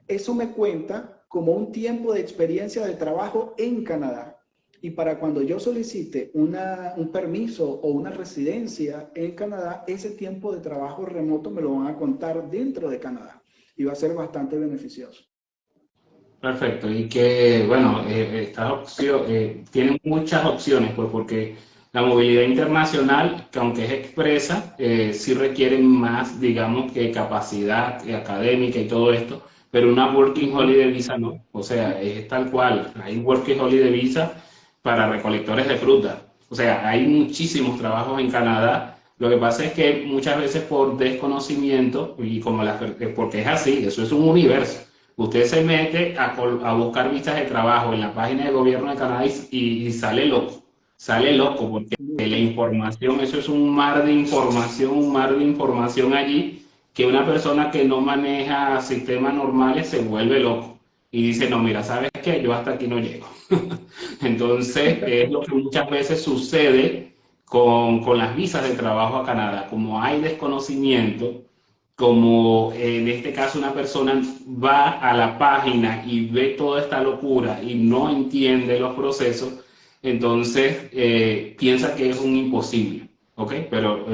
eso me cuenta como un tiempo de experiencia de trabajo en Canadá. Y para cuando yo solicite un permiso o una residencia en Canadá, ese tiempo de trabajo remoto me lo van a contar dentro de Canadá y va a ser bastante beneficioso. Perfecto, y que, bueno, estas opciones, tienen muchas opciones, pues porque la movilidad internacional, que aunque es expresa, sí requiere más, digamos, que capacidad académica y todo esto, pero una Working Holiday Visa no, o sea, es tal cual, hay Working Holiday Visa para recolectores de fruta, o sea, hay muchísimos trabajos en Canadá. Lo que pasa es que muchas veces por desconocimiento, y como porque es así, eso es un universo. Usted se mete a buscar visas de trabajo en la página del gobierno de Canadá y sale loco, porque la información, eso es un mar de información allí, que una persona que no maneja sistemas normales se vuelve loco y dice, no, mira, ¿sabes qué? Yo hasta aquí no llego. Entonces, es lo que muchas veces sucede con las visas de trabajo a Canadá, como hay desconocimiento, como en este caso una persona va a la página y ve toda esta locura y no entiende los procesos, entonces piensa que es un imposible, ¿ok? Pero,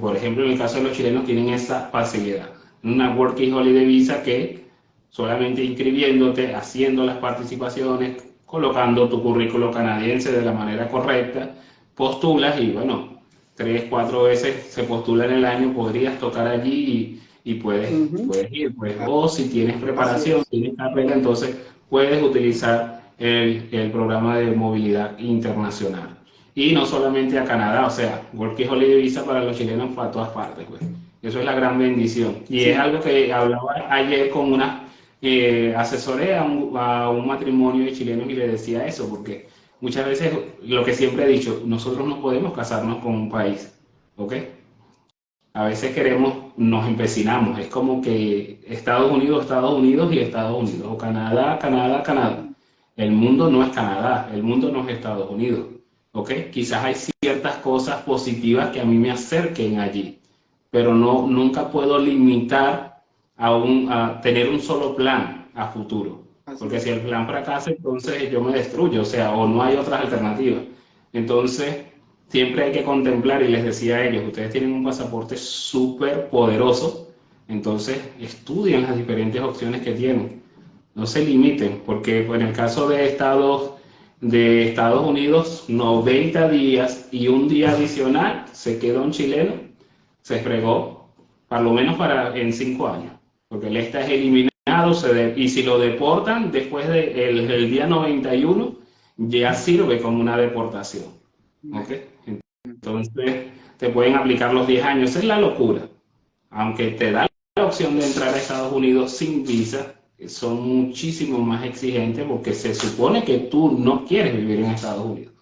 por ejemplo, en el caso de los chilenos tienen esa facilidad, una Working Holiday Visa que solamente inscribiéndote, haciendo las participaciones, colocando tu currículo canadiense de la manera correcta, postulas y bueno, 3, 4 veces se postula en el año, podrías tocar allí y puedes ir. Pues, o si tienes Así preparación, es. tienes carrera, entonces puedes utilizar el programa de movilidad internacional. Y no solamente a Canadá, o sea, Working Holiday Visa para los chilenos para todas partes, pues. Eso es la gran bendición. Y es Sí. algo que hablaba ayer con una, asesoré a un matrimonio de chilenos y le decía eso, porque muchas veces, lo que siempre he dicho, nosotros no podemos casarnos con un país, ¿ok? A veces queremos, nos empecinamos, es como que Estados Unidos, Estados Unidos y Estados Unidos, o Canadá, Canadá, Canadá. El mundo no es Canadá, el mundo no es Estados Unidos, ¿ok? Quizás hay ciertas cosas positivas que a mí me acerquen allí, pero no, nunca puedo limitar a tener un solo plan a futuro, Así porque si es. el plan fracasa, entonces yo me destruyo, o sea, o no hay otras alternativas. Entonces, siempre hay que contemplar, y les decía a ellos, ustedes tienen un pasaporte súper poderoso, entonces estudien las diferentes opciones que tienen. No se limiten, porque en el caso de Estados Unidos, 90 días y un día adicional, se queda un chileno, se fregó, por lo menos en 5 años, porque él está eliminado, y si lo deportan después del día 91, ya sirve como una deportación. ¿Ok? Entonces, te pueden aplicar los 10 años. Esa es la locura. Aunque te da la opción de entrar a Estados Unidos sin visa, son muchísimo más exigentes porque se supone que tú no quieres vivir en Estados Unidos.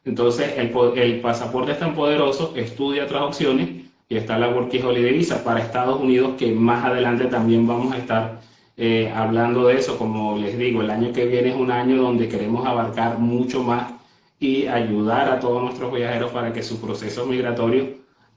Entonces, el pasaporte es tan poderoso, estudia otras opciones y está la Working Holiday Visa para Estados Unidos, que más adelante también vamos a estar hablando de eso. Como les digo, el año que viene es un año donde queremos abarcar mucho más y ayudar a todos nuestros viajeros para que sus procesos migratorios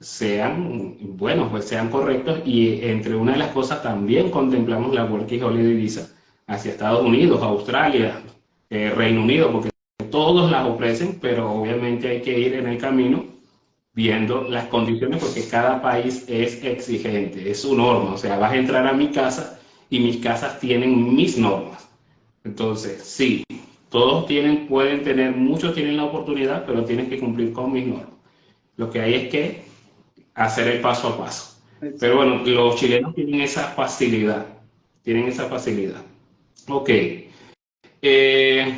sean, bueno, pues sean correctos, y entre una de las cosas también contemplamos la Working Holiday Visa hacia Estados Unidos, Australia, Reino Unido, porque todos las ofrecen, pero obviamente hay que ir en el camino viendo las condiciones porque cada país es exigente, es su norma. O sea, vas a entrar a mi casa y mis casas tienen mis normas. Entonces, sí, todos pueden tener, muchos tienen la oportunidad, pero tienes que cumplir con mis normas. Lo que hay es que hacer el paso a paso. Pero Exacto. bueno, los chilenos tienen esa facilidad, tienen esa facilidad. Ok. Eh,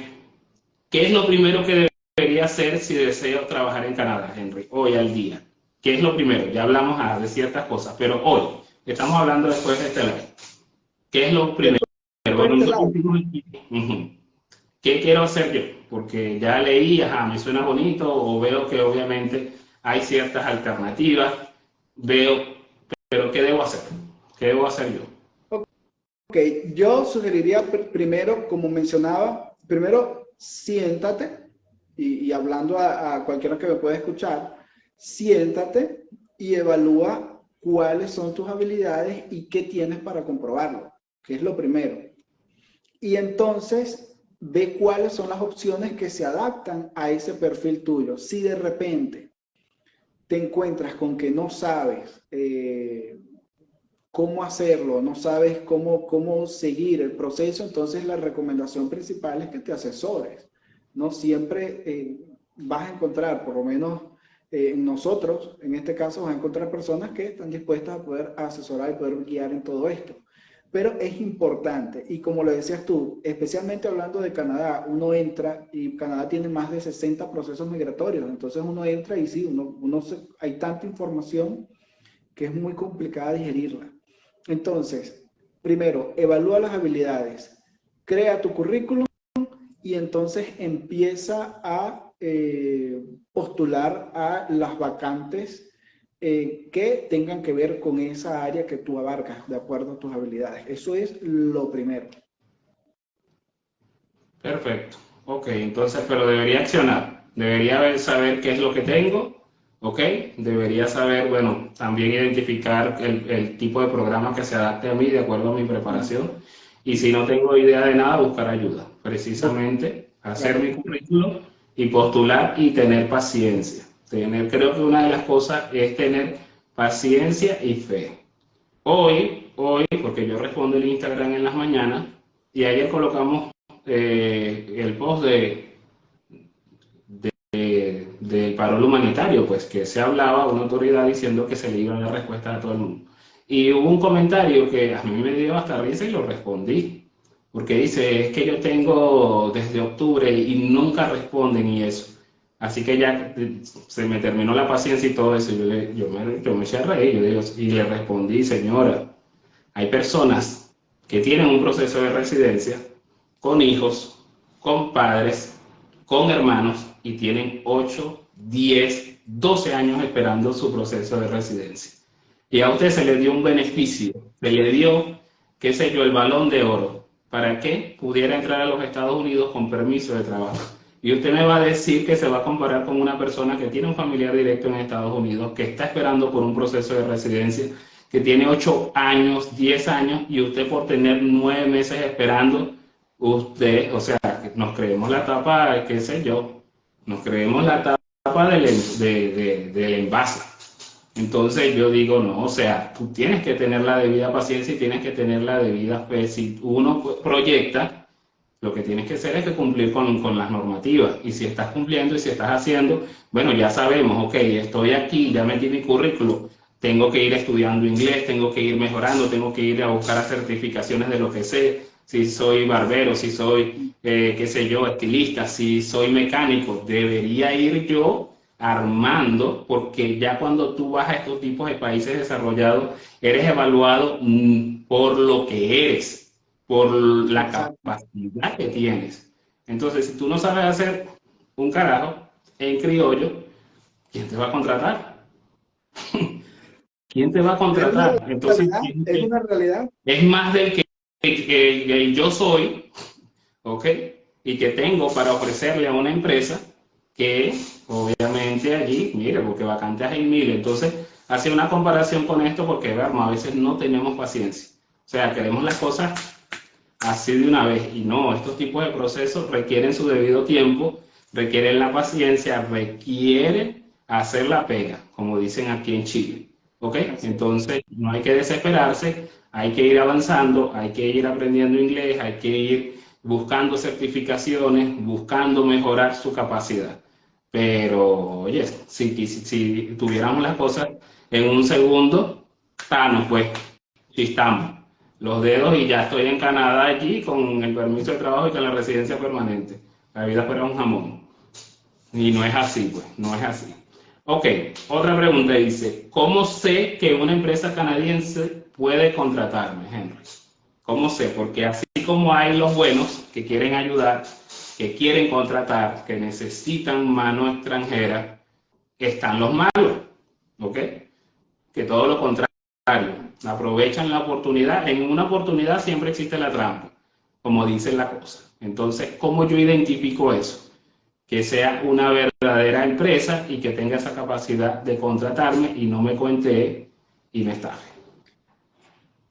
¿Qué es lo primero que debería hacer si deseo trabajar en Canadá, Henry, hoy al día? ¿Qué es lo primero? Ya hablamos de ciertas cosas, pero hoy, estamos hablando después de este live. ¿Qué es lo primero? Después de Bueno, este live. ¿qué quiero hacer yo? Porque ya leí, ajá, me suena bonito, o veo que obviamente hay ciertas alternativas, veo, pero ¿qué debo hacer? ¿Qué debo hacer yo? Ok, yo sugeriría primero, como mencionaba, primero siéntate y hablando a cualquiera que me pueda escuchar, siéntate y evalúa cuáles son tus habilidades y qué tienes para comprobarlo, que es lo primero. y entonces ve cuáles son las opciones que se adaptan a ese perfil tuyo. Si de repente te encuentras con que no sabes cómo hacerlo, no sabes cómo seguir el proceso, entonces la recomendación principal es que te asesores. No siempre vas a encontrar, por lo menos nosotros, en este caso, vas a encontrar personas que están dispuestas a poder asesorar y poder guiar en todo esto. Pero es importante, y como lo decías tú, especialmente hablando de Canadá, uno entra y Canadá tiene más de 60 procesos migratorios, entonces uno entra y sí, hay tanta información que es muy complicada digerirla. Entonces, primero, evalúa las habilidades, crea tu currículum y entonces empieza a postular a las vacantes que tengan que ver con esa área que tú abarcas de acuerdo a tus habilidades. Eso es lo primero. Perfecto. Ok, entonces, pero debería accionar. Debería saber qué es lo que tengo. Ok, debería saber, bueno, también identificar el tipo de programa que se adapte a mí de acuerdo a mi preparación. Y si no tengo idea de nada, buscar ayuda. Precisamente, hacer mi currículum y postular y tener paciencia. Creo que una de las cosas es tener paciencia y fe. Hoy, porque yo respondo el Instagram en las mañanas, y ayer colocamos el post del paro humanitario, pues que se hablaba una autoridad diciendo que se le iba a dar respuesta a todo el mundo. Y hubo un comentario que a mí me dio hasta risa y lo respondí, porque dice, es que yo tengo desde octubre y nunca responden y eso. Así que ya se me terminó la paciencia y todo eso. Yo me eché a reír, y le respondí, señora, hay personas que tienen un proceso de residencia con hijos, con padres, con hermanos y tienen 8, 10, 12 años esperando su proceso de residencia. Y a usted se le dio un beneficio, se le dio, qué sé yo, el balón de oro, para que pudiera entrar a los Estados Unidos con permiso de trabajo. Y usted me va a decir que se va a comparar con una persona que tiene un familiar directo en Estados Unidos, que está esperando por un proceso de residencia, que tiene 8 años, 10 años, y usted por tener 9 meses esperando, usted, o sea, nos creemos la tapa, qué sé yo, nos creemos la tapa del envase. Entonces yo digo, no, o sea, tú tienes que tener la debida paciencia y tienes que tener la debida fe. Si uno proyecta, lo que tienes que hacer es que cumplir con las normativas. Y si estás cumpliendo y si estás haciendo, bueno, ya sabemos, ok, estoy aquí, ya metí mi currículo, tengo que ir estudiando inglés, tengo que ir mejorando, tengo que ir a buscar las certificaciones de lo que sé, si soy barbero, si soy, qué sé yo, estilista, si soy mecánico, debería ir yo armando, porque ya cuando tú vas a estos tipos de países desarrollados, eres evaluado por lo que eres, por la capacidad que tienes. Entonces, si tú no sabes hacer un carajo en criollo, ¿quién te va a contratar? ¿Quién te va a contratar? Entonces, es una realidad. es más del que yo soy, ¿ok? Y que tengo para ofrecerle a una empresa que obviamente allí, mire, porque vacantes hay mil. Entonces, hace una comparación con esto porque, a veces no tenemos paciencia. O sea, queremos las cosas así de una vez. Y no, estos tipos de procesos requieren su debido tiempo, requieren la paciencia, requieren hacer la pega, como dicen aquí en Chile. ¿Ok? Entonces, no hay que desesperarse, hay que ir avanzando, hay que ir aprendiendo inglés, hay que ir buscando certificaciones, buscando mejorar su capacidad. Pero, oye, si tuviéramos las cosas en un segundo, pues, estamos los dedos y ya estoy en Canadá allí con el permiso de trabajo y con la residencia permanente. La vida fuera un jamón. Y no es así, pues, no es así. Ok, otra pregunta dice, ¿cómo sé que una empresa canadiense puede contratarme, Henry? ¿Cómo sé? Porque así como hay los buenos que quieren ayudar, que quieren contratar, que necesitan mano extranjera, están los malos, ¿ok? Que todo lo contrario, aprovechan la oportunidad. En una oportunidad siempre existe la trampa, como dicen la cosa. Entonces, ¿cómo yo identifico eso? Que sea una verdadera empresa y que tenga esa capacidad de contratarme y no me cuente y me estafe.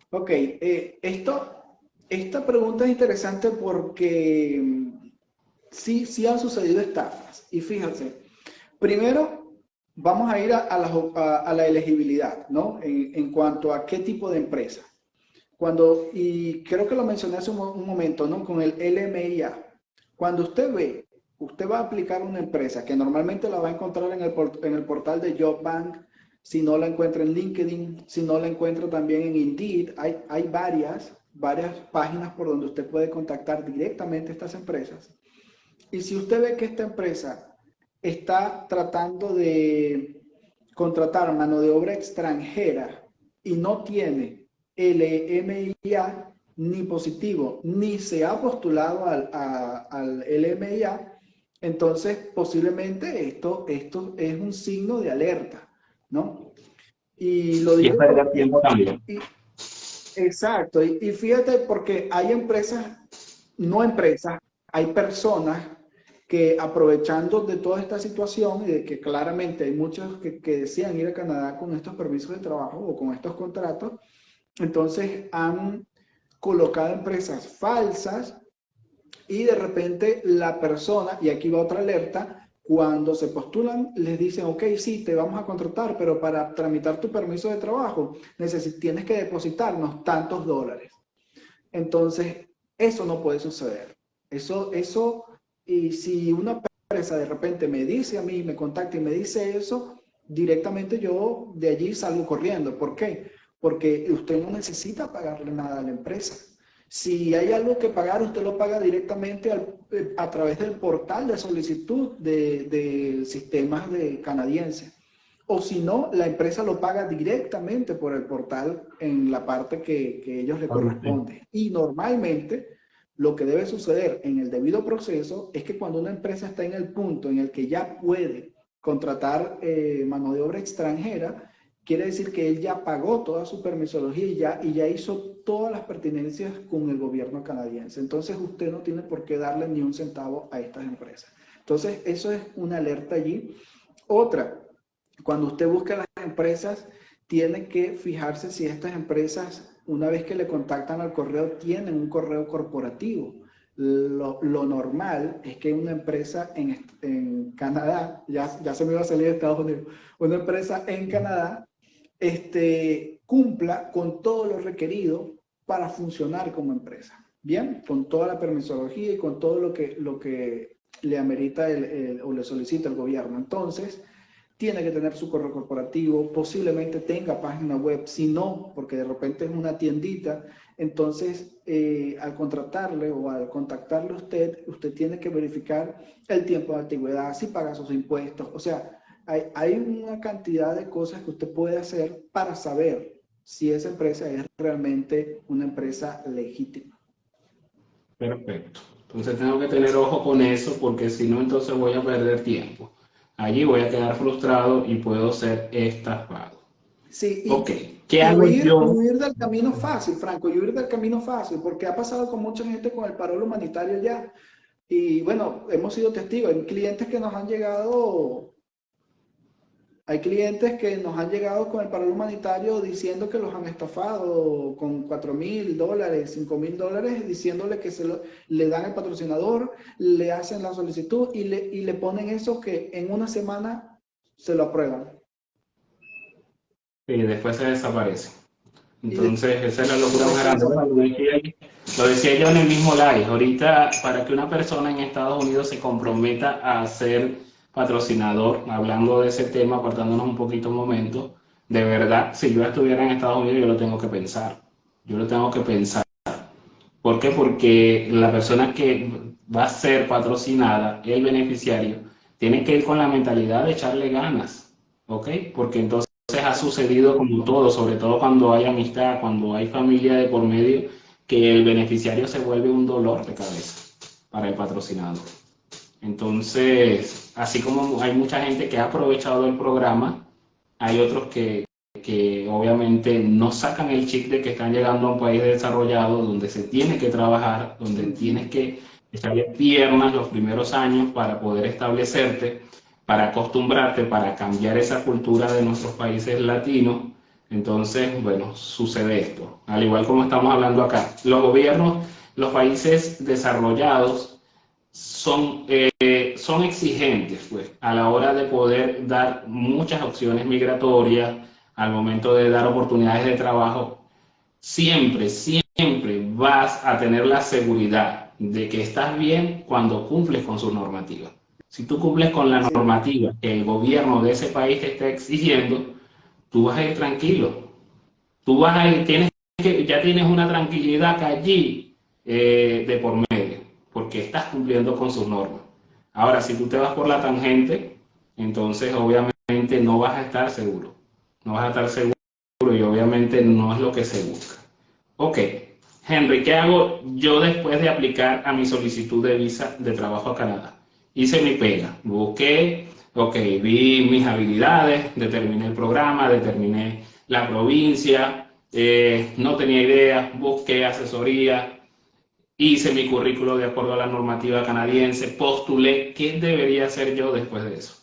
Ok, esto Esta pregunta es interesante porque sí han sucedido estafas. Y fíjense, primero vamos a ir a la elegibilidad, ¿no? En cuanto a qué tipo de empresa. Y creo que lo mencioné hace un momento, ¿no? Con el LMIA. Cuando usted va a aplicar una empresa que normalmente la va a encontrar en el portal de JobBank, si no la encuentra en LinkedIn, si no la encuentra también en Indeed, hay varias páginas por donde usted puede contactar directamente a estas empresas. Y si usted ve que esta empresa está tratando de contratar mano de obra extranjera y no tiene LMIA ni positivo, ni se ha postulado al LMIA, entonces posiblemente esto es un signo de alerta, ¿no? Y lo Y es digo perder tiempo también. exacto, y fíjate porque hay empresas, no empresas, hay personas que aprovechando de toda esta situación y de que claramente hay muchos que desean ir a Canadá con estos permisos de trabajo o con estos contratos, entonces han colocado empresas falsas y de repente la persona, y aquí va otra alerta, cuando se postulan les dicen, ok, sí, te vamos a contratar, pero para tramitar tu permiso de trabajo tienes que depositarnos tantos dólares. Entonces, eso no puede suceder. Y si una empresa de repente me dice a mí, me contacta y me dice eso, directamente yo de allí salgo corriendo. ¿Por qué? Porque usted no necesita pagarle nada a la empresa. Si hay algo que pagar, usted lo paga directamente a través del portal de solicitud del sistema canadiense. O si no, la empresa lo paga directamente por el portal en la parte que ellos le corresponde. Y normalmente lo que debe suceder en el debido proceso es que cuando una empresa está en el punto en el que ya puede contratar mano de obra extranjera, quiere decir que él ya pagó toda su permisología y ya hizo todas las pertinencias con el gobierno canadiense. Entonces usted no tiene por qué darle ni un centavo a estas empresas. Entonces eso es una alerta allí. Otra, cuando usted busca las empresas, tiene que fijarse si estas empresas, una vez que le contactan al correo, tienen un correo corporativo. Lo normal es que una empresa en Canadá, ya se me iba a salir de Estados Unidos, una empresa en Canadá cumpla con todo lo requerido para funcionar como empresa. Bien, con toda la permisología y con todo lo que le amerita o le solicita el gobierno. Entonces, tiene que tener su correo corporativo, posiblemente tenga página web, si no, porque de repente es una tiendita, entonces al contratarle o al contactarle usted tiene que verificar el tiempo de antigüedad, si paga sus impuestos, o sea, hay una cantidad de cosas que usted puede hacer para saber si esa empresa es realmente una empresa legítima. Perfecto. Entonces tengo que tener ojo con eso porque si no, entonces voy a perder tiempo. Allí voy a quedar frustrado y puedo ser estafado. Sí, Ok, ¿qué hago y yo? huir del camino fácil, Franco, y huir del camino fácil, porque ha pasado con mucha gente con el paro humanitario ya. Y bueno, hemos sido testigos, hay clientes que nos han llegado con el paro humanitario diciendo que los han estafado con $4,000, $5,000, diciéndole que le dan el patrocinador, le hacen la solicitud y le ponen eso que en una semana se lo aprueban. Y después se desaparece. Y Entonces, esa es la locura después más se grande. desaparece. Bueno, lo decía yo en el mismo live. Ahorita, para que una persona en Estados Unidos se comprometa a ser patrocinador, hablando de ese tema, apartándonos un poquito un momento, de verdad, si yo estuviera en Estados Unidos, yo lo tengo que pensar. Yo lo tengo que pensar. ¿Por qué? Porque la persona que va a ser patrocinada, el beneficiario, tiene que ir con la mentalidad de echarle ganas, ¿ok? Porque entonces ha sucedido como todo, sobre todo cuando hay amistad, cuando hay familia de por medio, que el beneficiario se vuelve un dolor de cabeza para el patrocinador. Entonces, así como hay mucha gente que ha aprovechado el programa, hay otros que obviamente no sacan el chip de que están llegando a un país desarrollado donde se tiene que trabajar, donde tienes que echarle piernas los primeros años para poder establecerte, para acostumbrarte, para cambiar esa cultura de nuestros países latinos. Entonces, bueno, sucede esto. Al igual como estamos hablando acá, los gobiernos, los países desarrollados son exigentes, pues, a la hora de poder dar muchas opciones migratorias, al momento de dar oportunidades de trabajo. Siempre, siempre vas a tener la seguridad de que estás bien cuando cumples con sus normativas. Si tú cumples con la Sí, normativa que el gobierno de ese país te está exigiendo, tú vas a ir tranquilo. Tú vas a ir, ya tienes una tranquilidad que allí de por medio, porque estás cumpliendo con sus normas. Ahora, si tú te vas por la tangente, entonces obviamente no vas a estar seguro. No vas a estar seguro y obviamente no es lo que se busca. Ok, Henry, ¿qué hago yo después de aplicar a mi solicitud de visa de trabajo a Canadá? Hice mi pega, busqué, ok, vi mis habilidades, determiné el programa, determiné la provincia, no tenía idea, busqué asesoría, hice mi currículo de acuerdo a la normativa canadiense, postulé. ¿Qué debería hacer yo después de eso?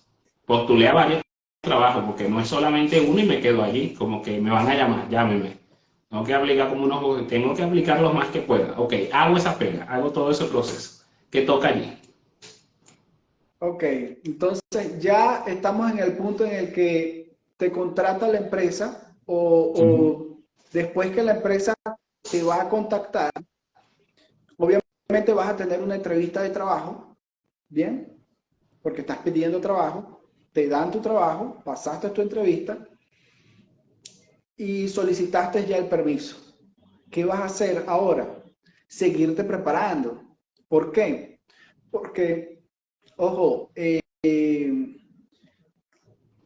Postulé a varios trabajos, porque no es solamente uno y me quedo allí, como que me van a llamar, llámeme. Tengo que aplicar como unos, tengo que aplicar lo más que pueda. Ok, hago esa pega, hago todo ese proceso. ¿Qué toca allí? ok. Entonces ya estamos en el punto en el que te contrata la empresa Ujú. o después que la empresa te va a contactar, obviamente vas a tener una entrevista de trabajo, ¿bien? Porque estás pidiendo trabajo, te dan tu trabajo, pasaste tu entrevista y solicitaste ya el permiso. ¿Qué vas a hacer ahora? Seguirte preparando. ¿Por qué? Porque, ojo, el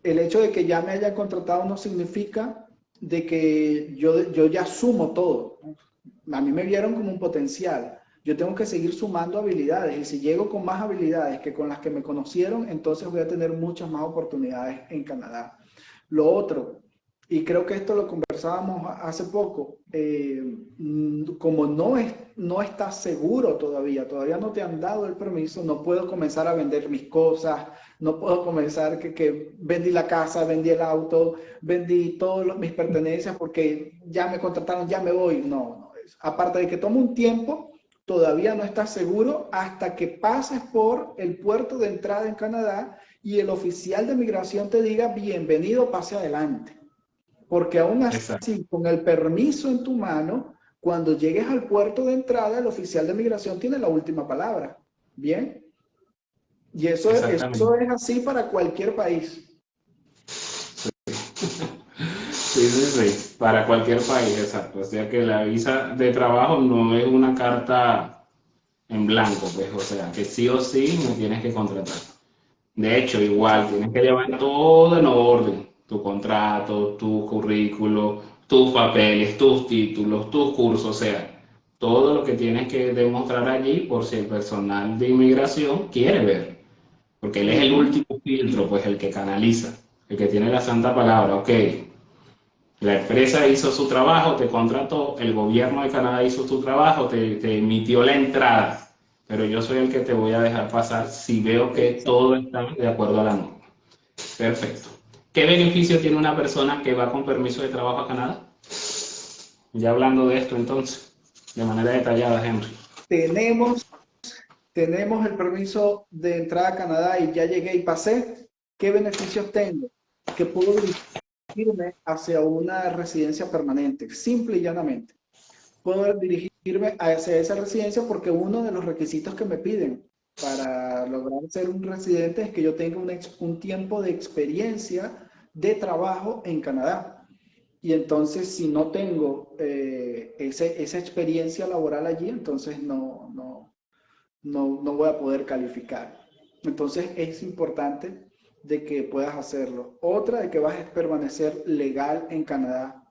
hecho de que ya me hayan contratado no significa de que yo ya sumo todo. A mí me vieron como un potencial. Yo tengo que seguir sumando habilidades y si llego con más habilidades que con las que me conocieron, entonces voy a tener muchas más oportunidades en Canadá. Lo otro, y creo que esto lo conversábamos hace poco, como no está seguro todavía no te han dado el permiso, no puedo comenzar a vender mis cosas, no puedo comenzar que vendí la casa, vendí el auto, vendí todas mis pertenencias porque ya me contrataron, ya me voy. No, no. Aparte de que toma un tiempo, todavía no estás seguro hasta que pases por el puerto de entrada en Canadá y el oficial de migración te diga, bienvenido, pase adelante. Porque aún Exacto, así, con el permiso en tu mano, cuando llegues al puerto de entrada, el oficial de migración tiene la última palabra. ¿Bien? Y eso exactamente. es así para cualquier país. Sí, sí, sí, para cualquier país, exacto. O sea que la visa de trabajo no es una carta en blanco, pues, o sea, que sí o sí me tienes que contratar. De hecho, igual, tienes que llevar todo en orden, tu contrato, tu currículo, tus papeles, tus títulos, tus cursos, o sea, todo lo que tienes que demostrar allí por si el personal de inmigración quiere ver, porque él es el Ujú. último filtro, pues el que canaliza, el que tiene la santa palabra, ok. La empresa hizo su trabajo, te contrató, el gobierno de Canadá hizo su trabajo, te emitió la entrada, pero yo soy el que te voy a dejar pasar si veo que todo está de acuerdo a la norma. Perfecto. ¿Qué beneficio tiene una persona que va con permiso de trabajo a Canadá? Ya hablando de esto entonces, de manera detallada, Henry. Tenemos, tenemos el permiso de entrada a Canadá y ya llegué y pasé. ¿Qué beneficios tengo? Que puedo dirigirme hacia una residencia permanente, simple y llanamente. Puedo dirigirme hacia esa residencia porque uno de los requisitos que me piden para lograr ser un residente es que yo tenga un tiempo de experiencia de trabajo en Canadá. Y entonces, si no tengo esa experiencia laboral allí, entonces no voy a poder calificar. Entonces, es importante de que puedas hacerlo. Otra, de que vas a permanecer legal en Canadá.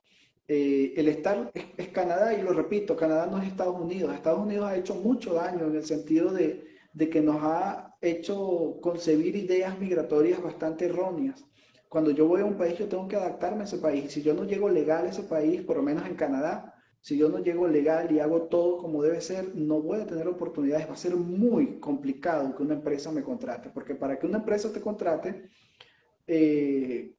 El estar es Canadá, y lo repito, Canadá no es Estados Unidos. Estados Unidos ha hecho mucho daño en el sentido de que nos ha hecho concebir ideas migratorias bastante erróneas. Cuando yo voy a un país, yo tengo que adaptarme a ese país. Si yo no llego legal a ese país, por lo menos en Canadá, si yo no llego legal y hago todo como debe ser, no voy a tener oportunidades. Va a ser muy complicado que una empresa me contrate, porque para que una empresa te contrate,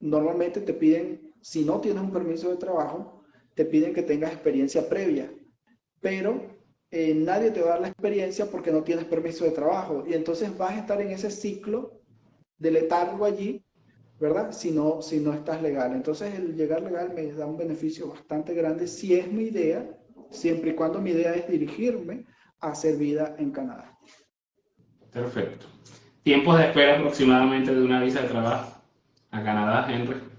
normalmente te piden si no tienes un permiso de trabajo, te piden que tengas experiencia previa, pero nadie te va a dar la experiencia porque no tienes permiso de trabajo. Y entonces vas a estar en ese ciclo de letargo allí, ¿verdad? Si no estás legal. Entonces el llegar legal me da un beneficio bastante grande si es mi idea, siempre y cuando mi idea es dirigirme a hacer vida en Canadá. Perfecto. ¿Tiempos de espera aproximadamente de una visa de trabajo a Canadá, Henry?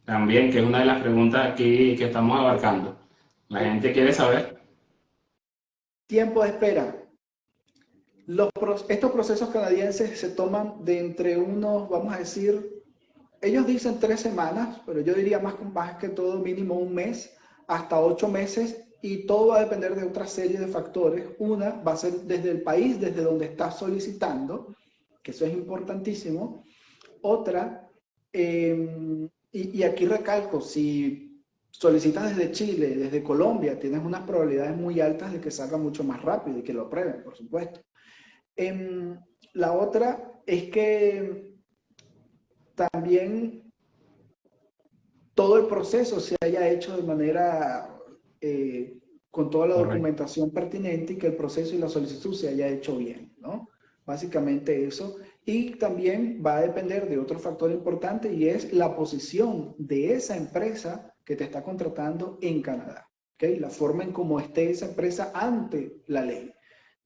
También, que es una de las preguntas aquí que estamos abarcando. La gente quiere saber. Tiempo de espera. Estos procesos canadienses se toman de entre unos, vamos a decir, ellos dicen 3 semanas, pero yo diría más que todo mínimo un mes, hasta 8 meses, y todo va a depender de otra serie de factores. Una va a ser desde el país, desde donde estás solicitando, que eso es importantísimo. Otra, y aquí recalco, si solicitas desde Chile, desde Colombia, tienes unas probabilidades muy altas de que salga mucho más rápido y que lo aprueben, por supuesto. La otra es que también todo el proceso se haya hecho de manera, con toda la documentación pertinente, y que el proceso y la solicitud se haya hecho bien, ¿no? Básicamente eso. Y también va a depender de otro factor importante, y es la posición de esa empresa que te está contratando en Canadá, ¿okay? La forma en cómo esté esa empresa ante la ley.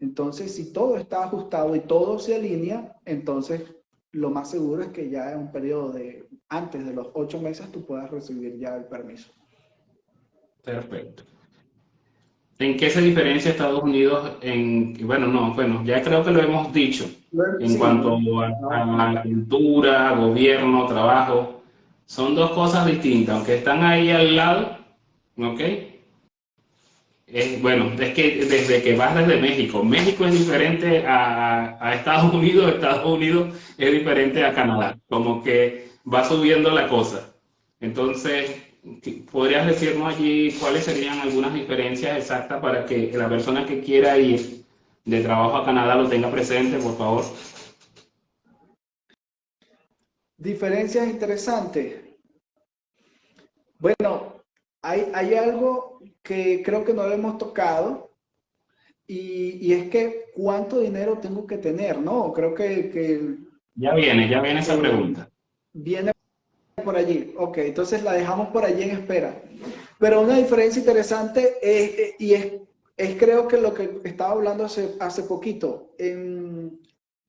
Entonces, si todo está ajustado y todo se alinea, entonces lo más seguro es que ya en un periodo de antes de los 8 meses tú puedas recibir ya el permiso. Perfecto. ¿En qué se diferencia Estados Unidos bueno, ya creo que lo hemos dicho, en Sí, cuanto a la cultura, gobierno, trabajo? Son dos cosas distintas, aunque están ahí al lado, ¿ok? Bueno, es que desde que vas desde México, México es diferente a Estados Unidos es diferente a Canadá, como que va subiendo la cosa. Entonces, ¿podrías decirnos allí cuáles serían algunas diferencias exactas para que la persona que quiera ir de trabajo a Canadá lo tenga presente, por favor? diferencias interesantes. Bueno, hay algo que creo que no lo hemos tocado, y es que cuánto dinero tengo que tener, ¿no? Creo que Ya viene esa pregunta. viene por allí. Ok, entonces la dejamos por allí en espera. Pero una diferencia interesante es creo que lo que estaba hablando hace poquito,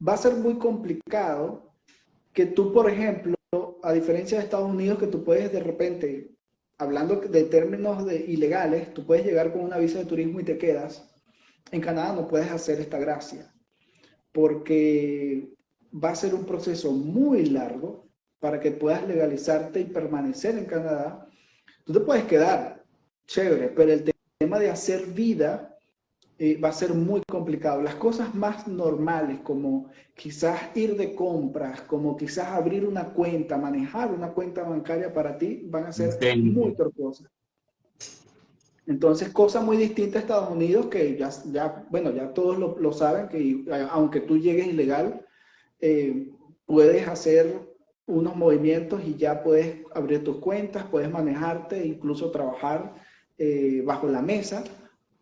va a ser muy complicado que tú, por ejemplo, a diferencia de Estados Unidos, que tú puedes de repente, hablando de términos ilegales, tú puedes llegar con una visa de turismo y te quedas. En Canadá no puedes hacer esta gracia, porque va a ser un proceso muy largo para que puedas legalizarte y permanecer en Canadá. Tú te puedes quedar, chévere, pero el tema de hacer vida va a ser muy complicado. Las cosas más normales, como quizás ir de compras, como quizás abrir una cuenta, manejar una cuenta bancaria para ti, van a ser muy tortuosas. Entonces, cosa muy distinta a Estados Unidos, que bueno, ya todos lo saben, que aunque tú llegues ilegal, puedes hacer unos movimientos y ya puedes abrir tus cuentas, puedes manejarte, incluso trabajar bajo la mesa,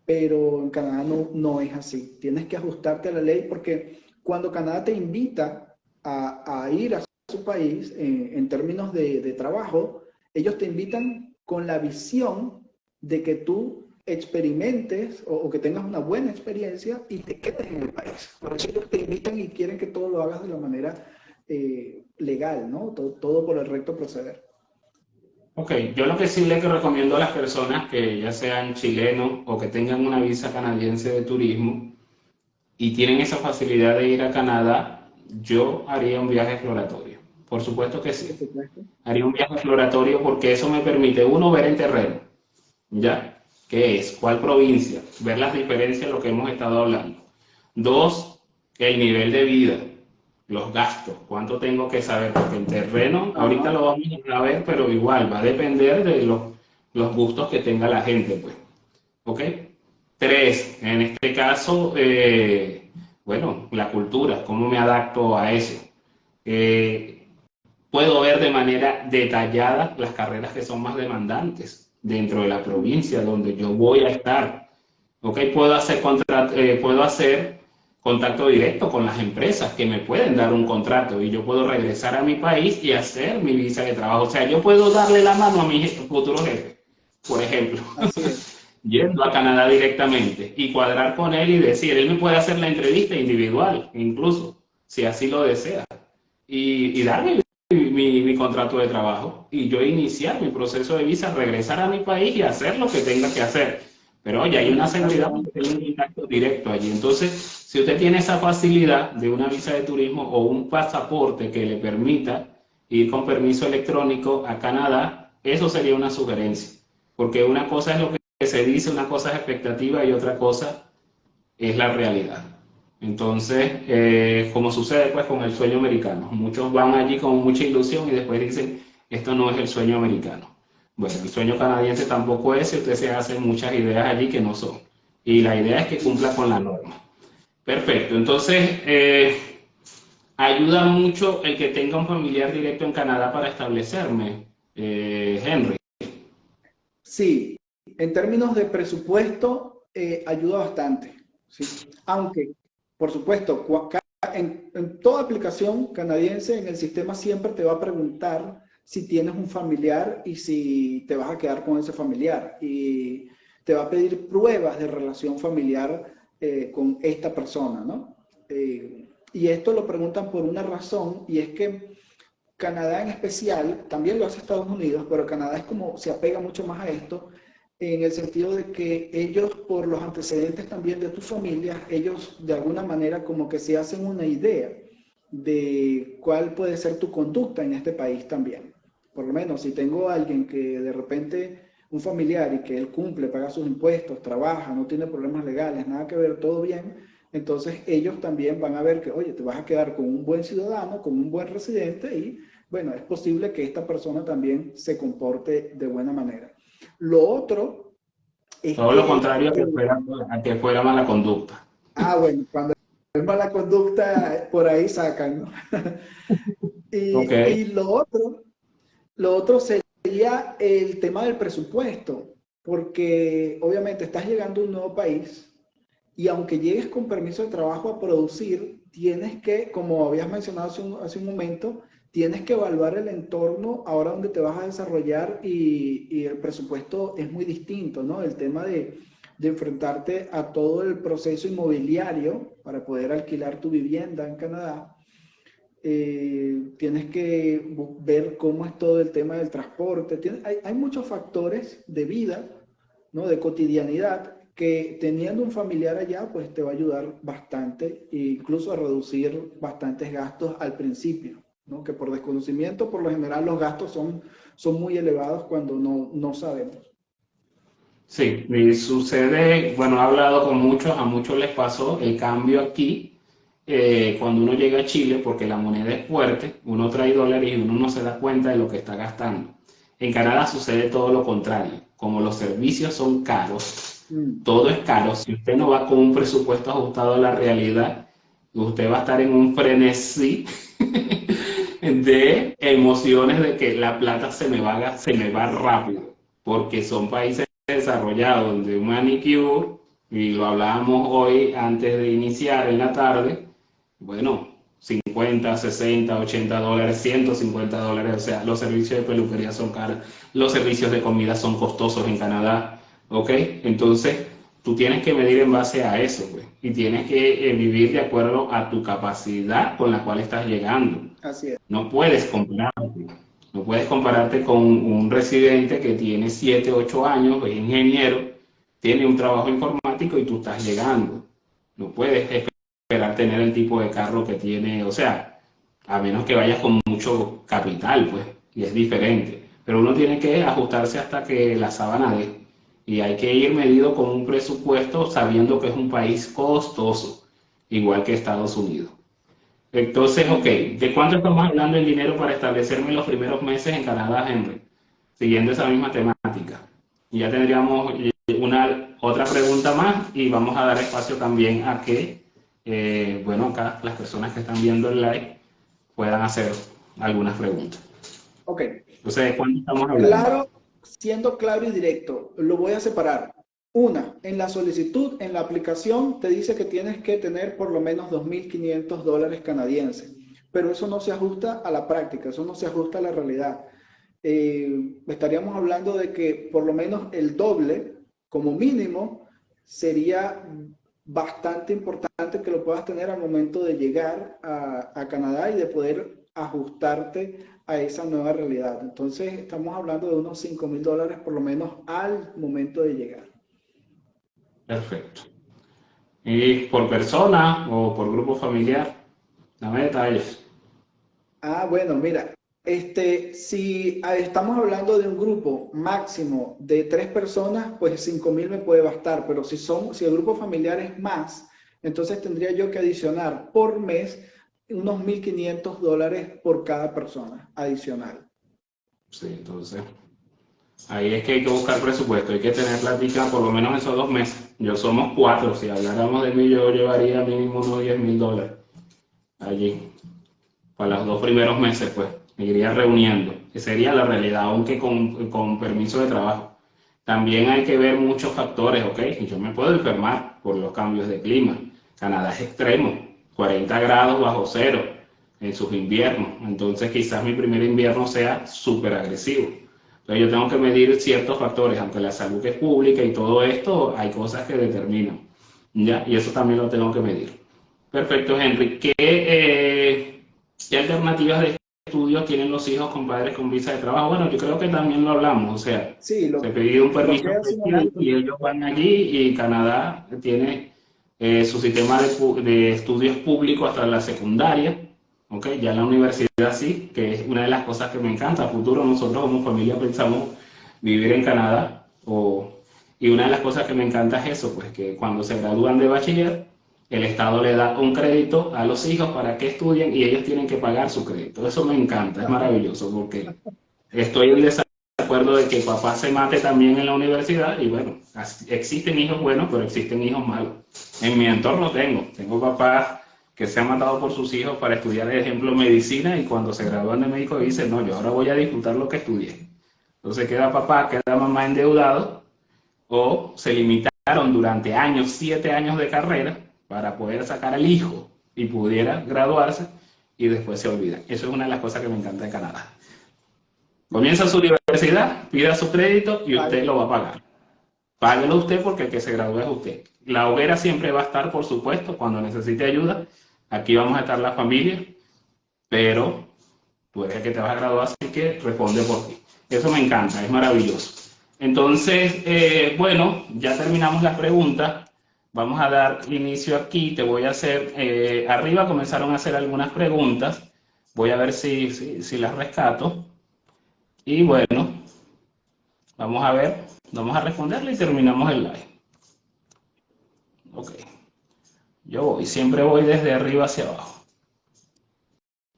pero en Canadá no es así. Tienes que ajustarte a la ley, porque cuando Canadá te invita a ir a su país en términos de trabajo, ellos te invitan con la visión de que tú experimentes o que tengas una buena experiencia y te quedes en el país. Por eso ellos te invitan y quieren que todo lo hagas de la manera legal, ¿no? Todo por el recto proceder. Ok, yo lo que sí le recomiendo a las personas que ya sean chilenos o que tengan una visa canadiense de turismo y tienen esa facilidad de ir a Canadá, yo haría un viaje exploratorio. Por supuesto que Por sí. supuesto. Haría un viaje exploratorio porque eso me permite, uno, ver el terreno, ¿ya? ¿Qué es? ¿Cuál provincia? Ver las diferencias, lo que hemos estado hablando. Dos, el nivel de vida, los gastos, cuánto tengo que saber, porque el terreno, ahorita Ajá. lo vamos a ver, pero igual va a depender de los gustos que tenga la gente, pues. ¿Ok? Tres, en este caso, bueno, la cultura, cómo me adapto a eso. Eh, puedo ver de manera detallada las carreras que son más demandantes dentro de la provincia donde yo voy a estar. ¿Ok? Puedo hacer contacto directo con las empresas que me pueden dar un contrato y yo puedo regresar a mi país y hacer mi visa de trabajo. O sea, yo puedo darle la mano a mi futuro jefe, por ejemplo, Así es. yendo a Canadá directamente y cuadrar con él y decir, él me puede hacer la entrevista individual, incluso, si así lo desea, y darme mi contrato de trabajo y yo iniciar mi proceso de visa, regresar a mi país y hacer lo que tenga que hacer. Pero oye, hay una seguridad porque tengo un contacto directo allí. Entonces, si usted tiene esa facilidad de una visa de turismo o un pasaporte que le permita ir con permiso electrónico a Canadá, eso sería una sugerencia. Porque una cosa es lo que se dice, una cosa es expectativa y otra cosa es la realidad. Entonces, como sucede pues con el sueño americano, muchos van allí con mucha ilusión y después dicen, esto no es el sueño americano. Bueno, el sueño canadiense tampoco es, y usted se hace muchas ideas allí que no son. Y la idea es que cumpla con la norma. Perfecto, entonces ayuda mucho el que tenga un familiar directo en Canadá para establecerme, Henry. Sí, en términos de presupuesto, ayuda bastante, ¿sí? Aunque, por supuesto, en toda aplicación canadiense, en el sistema siempre te va a preguntar si tienes un familiar y si te vas a quedar con ese familiar. Y te va a pedir pruebas de relación familiar con esta persona, ¿no? Y esto lo preguntan por una razón, y es que Canadá en especial, también lo hace Estados Unidos, pero Canadá es como, se apega mucho más a esto, en el sentido de que ellos, por los antecedentes también de tu familia, ellos de alguna manera como que se hacen una idea de cuál puede ser tu conducta en este país también. Por lo menos, si tengo a alguien que de repente, un familiar, y que él cumple, paga sus impuestos, trabaja, no tiene problemas legales, nada que ver, todo bien, entonces ellos también van a ver que, oye, te vas a quedar con un buen ciudadano, con un buen residente, y bueno, es posible que esta persona también se comporte de buena manera. Lo otro es Todo lo que, contrario a que fuera mala conducta. bueno, cuando es mala conducta, por ahí sacan, ¿no? Ok. Y lo otro sería el tema del presupuesto, porque obviamente estás llegando a un nuevo país, y aunque llegues con permiso de trabajo a producir, tienes que, como habías mencionado hace un momento, tienes que evaluar el entorno ahora donde te vas a desarrollar, y el presupuesto es muy distinto, ¿no? El tema de enfrentarte a todo el proceso inmobiliario para poder alquilar tu vivienda en Canadá. Tienes que ver cómo es todo el tema del transporte. Hay muchos factores de vida, ¿no? De cotidianidad, que teniendo un familiar allá, pues te va a ayudar bastante, e incluso a reducir bastantes gastos al principio, ¿no? Que por desconocimiento, por lo general, los gastos son muy elevados cuando no sabemos. Sí, y sucede, bueno, he hablado con muchos, a muchos les pasó el cambio aquí, cuando uno llega a Chile, porque la moneda es fuerte, uno trae dólares y uno no se da cuenta de lo que está gastando. En Canadá sucede todo lo contrario, como los servicios son caros, Mm, todo es caro, si usted no va con un presupuesto ajustado a la realidad, usted va a estar en un frenesí de emociones de que la plata se me va rápido, porque son países desarrollado donde un manicure, y lo hablábamos hoy antes de iniciar en la tarde, bueno, 50, 60, 80 dólares, 150 dólares, o sea, los servicios de peluquería son caros, los servicios de comida son costosos en Canadá, ¿ok? Entonces, tú tienes que medir en base a eso, pues, y tienes que vivir de acuerdo a tu capacidad con la cual estás llegando. así es. No puedes compararte. No puedes compararte con un residente que tiene 7, 8 años, es ingeniero, tiene un trabajo informático y tú estás llegando. No puedes esperar tener el tipo de carro que tiene, o sea, a menos que vayas con mucho capital, pues, y es diferente. Pero uno tiene que ajustarse hasta que la sábana dé. Y hay que ir medido con un presupuesto sabiendo que es un país costoso, igual que Estados Unidos. Entonces, ok, ¿de cuánto estamos hablando en dinero para establecerme los primeros meses en Canadá, Henry? Siguiendo esa misma temática. Y ya tendríamos una otra pregunta más y vamos a dar espacio también a que, bueno, acá las personas que están viendo el live puedan hacer algunas preguntas. Ok. Entonces, ¿de cuánto estamos hablando? Claro, siendo claro y directo, lo voy a separar. Una, en la solicitud, en la aplicación, te dice que tienes que tener por lo menos $2.500 canadienses, pero eso no se ajusta a la práctica, eso no se ajusta a la realidad. Estaríamos hablando de que por lo menos el doble, como mínimo, sería bastante importante que lo puedas tener al momento de llegar a Canadá y de poder ajustarte a esa nueva realidad. Entonces, estamos hablando de unos $5.000 por lo menos al momento de llegar. Perfecto. ¿Y por persona o por grupo familiar? Dame detalles. Bueno, mira, si estamos hablando de un grupo máximo de 3 personas, pues 5.000 me puede bastar, pero si el grupo familiar es más, entonces tendría yo que adicionar por mes unos $1.500 por cada persona adicional. Sí, entonces, ahí es que hay que buscar presupuesto, hay que tener plática por lo menos esos 2 meses. Yo somos 4, si habláramos de mí, yo llevaría mínimo unos $10.000 allí. Para los 2 primeros meses, pues, me iría reuniendo, que sería la realidad, aunque con permiso de trabajo. También hay que ver muchos factores, ¿ok? Y yo me puedo enfermar por los cambios de clima. Canadá es extremo, 40 grados bajo cero en sus inviernos. Entonces quizás mi primer invierno sea súper agresivo. Entonces yo tengo que medir ciertos factores, aunque la salud es pública y todo esto, hay cosas que determinan, ¿ya? Y eso también lo tengo que medir. Perfecto, Henry. ¿Qué alternativas de estudio tienen los hijos con padres con visa de trabajo? Bueno, yo creo que también lo hablamos, o sea, Sí, se pide un lo permiso que hace un especial momento. y ellos van allí y Canadá tiene su sistema de estudios públicos hasta la secundaria, ¿ok? Ya en la universidad sí, que es una de las cosas que me encanta. A futuro nosotros como familia pensamos vivir en Canadá y una de las cosas que me encanta es eso, pues que cuando se gradúan de bachiller, el Estado le da un crédito a los hijos para que estudien y ellos tienen que pagar su crédito. Eso me encanta, es maravilloso porque estoy en desacuerdo de que papá se mate también en la universidad y bueno, existen hijos buenos, pero existen hijos malos. En mi entorno tengo papás que se han matado por sus hijos para estudiar, por ejemplo, medicina y cuando se gradúan de médico dicen, no, yo ahora voy a disfrutar lo que estudié. Entonces queda papá, queda mamá endeudado o se limitaron durante años, 7 años de carrera para poder sacar al hijo y pudiera graduarse y después se olvidan. Eso es una de las cosas que me encanta de Canadá. Comienza su universidad, pida su crédito y usted lo va a pagar. Páguelo usted porque el que se gradúe es usted. La hoguera siempre va a estar, por supuesto, cuando necesite ayuda. Aquí vamos a estar la familia, pero tú eres el que te vas a graduar, así que responde por ti. Eso me encanta, es maravilloso. Entonces, bueno, ya terminamos las preguntas. Vamos a dar inicio aquí. Te voy a hacer, arriba comenzaron a hacer algunas preguntas. Voy a ver si las rescato. Y bueno, vamos a ver, vamos a responderle y terminamos el live. Ok, yo siempre voy desde arriba hacia abajo.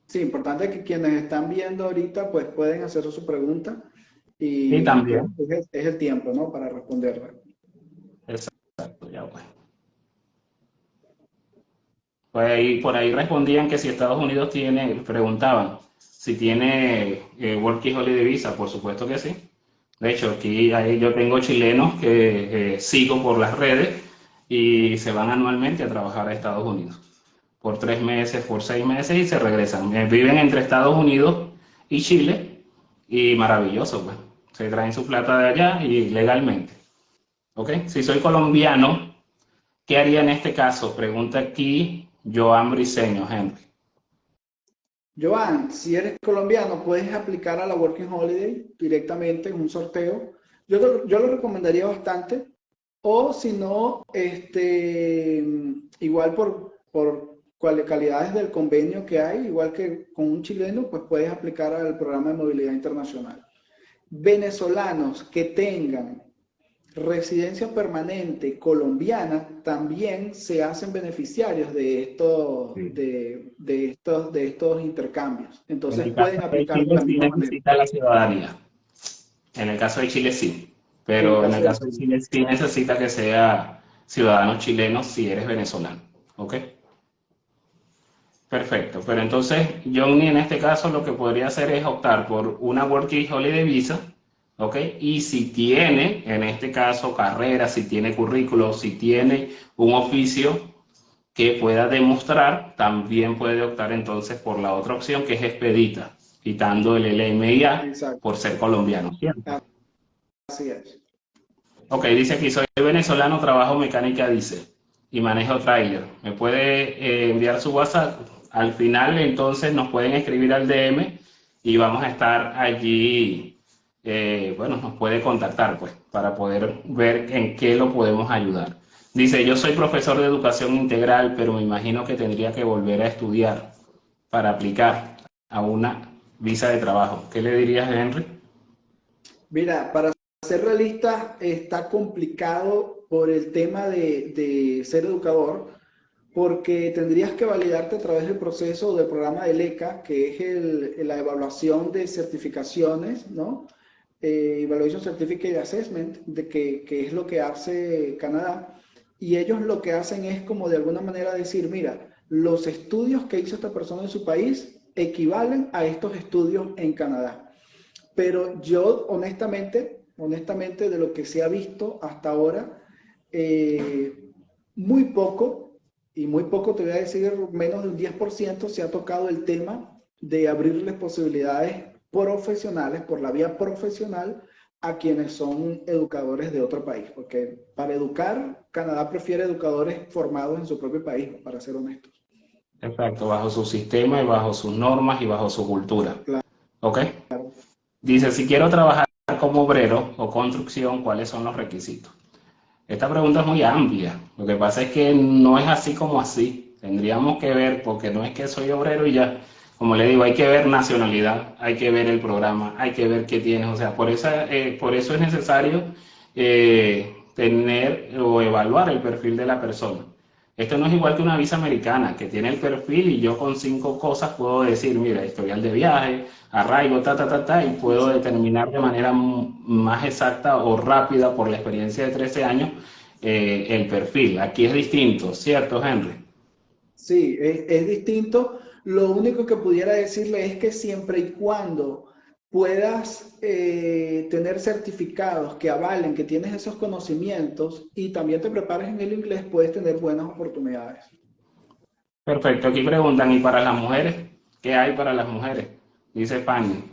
Sí, importante que quienes están viendo ahorita pues pueden hacer su pregunta Y y pues también, es el tiempo, ¿no? Para responderla. exacto, ya voy. Por ahí respondían que si Estados Unidos tiene, preguntaban si tiene Working Holiday Visa, por supuesto que sí. De hecho, aquí yo tengo chilenos que sigo por las redes y se van anualmente a trabajar a Estados Unidos por 3 meses, por 6 meses y se regresan. Viven entre Estados Unidos y Chile y maravilloso, pues. Se traen su plata de allá y legalmente. ¿Ok? Si soy colombiano, ¿qué haría en este caso? Pregunta aquí Joan Briceño, Henry. Joan, si eres colombiano, puedes aplicar a la Working Holiday directamente en un sorteo. Yo lo recomendaría bastante. O si no, igual por calidades del convenio que hay, igual que con un chileno, pues puedes aplicar al programa de movilidad internacional. Venezolanos que tengan residencia permanente colombiana también se hacen beneficiarios Sí. de estos intercambios. En Entonces el caso pueden de aplicar de Chile la sí misma manera. necesita la ciudadanía. En el caso de Chile sí. En el Pero en caso el de caso de Chile. Chile sí necesita que sea ciudadano chileno si eres venezolano. ¿Ok? Perfecto, pero entonces Johnny en este caso lo que podría hacer es optar por una Working Holiday Visa, ¿ok? Y si tiene, en este caso, carrera, si tiene currículo, si tiene un oficio que pueda demostrar, también puede optar entonces por la otra opción que es expedita, quitando el LMIA Exacto, por ser colombiano, ¿cierto? así es. Ok, dice aquí, soy venezolano, trabajo mecánica diésel y manejo tráiler. ¿Me puede enviar su WhatsApp? Al final, entonces, nos pueden escribir al DM y vamos a estar allí, bueno, nos puede contactar, pues, para poder ver en qué lo podemos ayudar. Dice, yo soy profesor de educación integral, pero me imagino que tendría que volver a estudiar para aplicar a una visa de trabajo. ¿Qué le dirías, Henry? Mira, para ser realista está complicado por el tema de ser educador, porque tendrías que validarte a través del proceso del programa del ECA, que es la evaluación de certificaciones, ¿no? Evaluation Certificate Assessment, que es lo que hace Canadá. Y ellos lo que hacen es como de alguna manera decir, mira, los estudios que hizo esta persona en su país equivalen a estos estudios en Canadá. Pero yo honestamente de lo que se ha visto hasta ahora, muy poco, y muy poco te voy a decir, menos de un 10% se ha tocado el tema de abrirles posibilidades profesionales, por la vía profesional, a quienes son educadores de otro país. Porque para educar, Canadá prefiere educadores formados en su propio país, para ser honestos. Exacto, bajo su sistema y bajo sus normas y bajo su cultura. Claro. ¿Ok? Dice, si quiero trabajar como obrero o construcción, ¿cuáles son los requisitos? Esta pregunta es muy amplia. Lo que pasa es que no es así como así. Tendríamos que ver, porque no es que soy obrero y ya, como le digo, hay que ver nacionalidad, hay que ver el programa, hay que ver qué tienes. O sea, por eso es necesario tener o evaluar el perfil de la persona. Esto no es igual que una visa americana, que tiene el perfil y yo con 5 cosas puedo decir, mira, historial de viaje, arraigo, y puedo determinar de manera más exacta o rápida por la experiencia de 13 años el perfil. Aquí es distinto, ¿cierto, Henry? Sí, es distinto. Lo único que pudiera decirle es que siempre y cuando puedas tener certificados que avalen que tienes esos conocimientos y también te prepares en el inglés, puedes tener buenas oportunidades. Perfecto, aquí preguntan, ¿y para las mujeres? ¿Qué hay para las mujeres? Dice Fanny.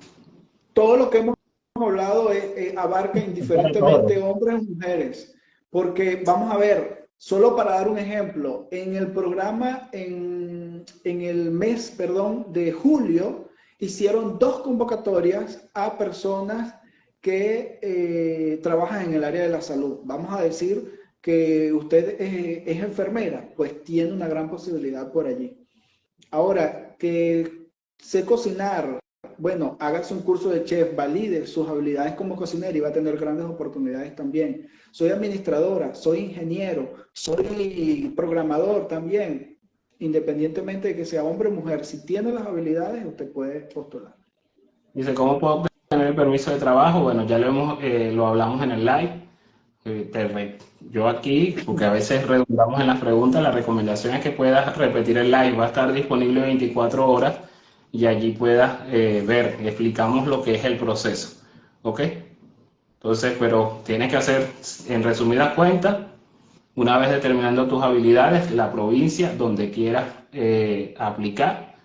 Todo lo que hemos hablado abarca Para todos. indiferentemente hombres o mujeres, porque vamos a ver, solo para dar un ejemplo, en el programa, en el mes, perdón, de julio, hicieron 2 convocatorias a personas que trabajan en el área de la salud. Vamos a decir que usted es enfermera, pues tiene una gran posibilidad por allí. Ahora, que sé cocinar, bueno, hágase un curso de chef, valide sus habilidades como cocinero y va a tener grandes oportunidades también. Soy administradora, soy ingeniero, soy programador también. Independientemente de que sea hombre o mujer, si tiene las habilidades, usted puede postular. Dice, ¿cómo puedo obtener el permiso de trabajo? Bueno, ya lo hablamos en el live. Yo aquí, porque a veces redundamos en las preguntas, la recomendación es que puedas repetir el live. Va a estar disponible 24 horas y allí puedas ver, explicamos lo que es el proceso. ¿Ok? Entonces, pero tienes que hacer, en resumidas cuentas, una vez determinando tus habilidades, la provincia donde quieras aplicar,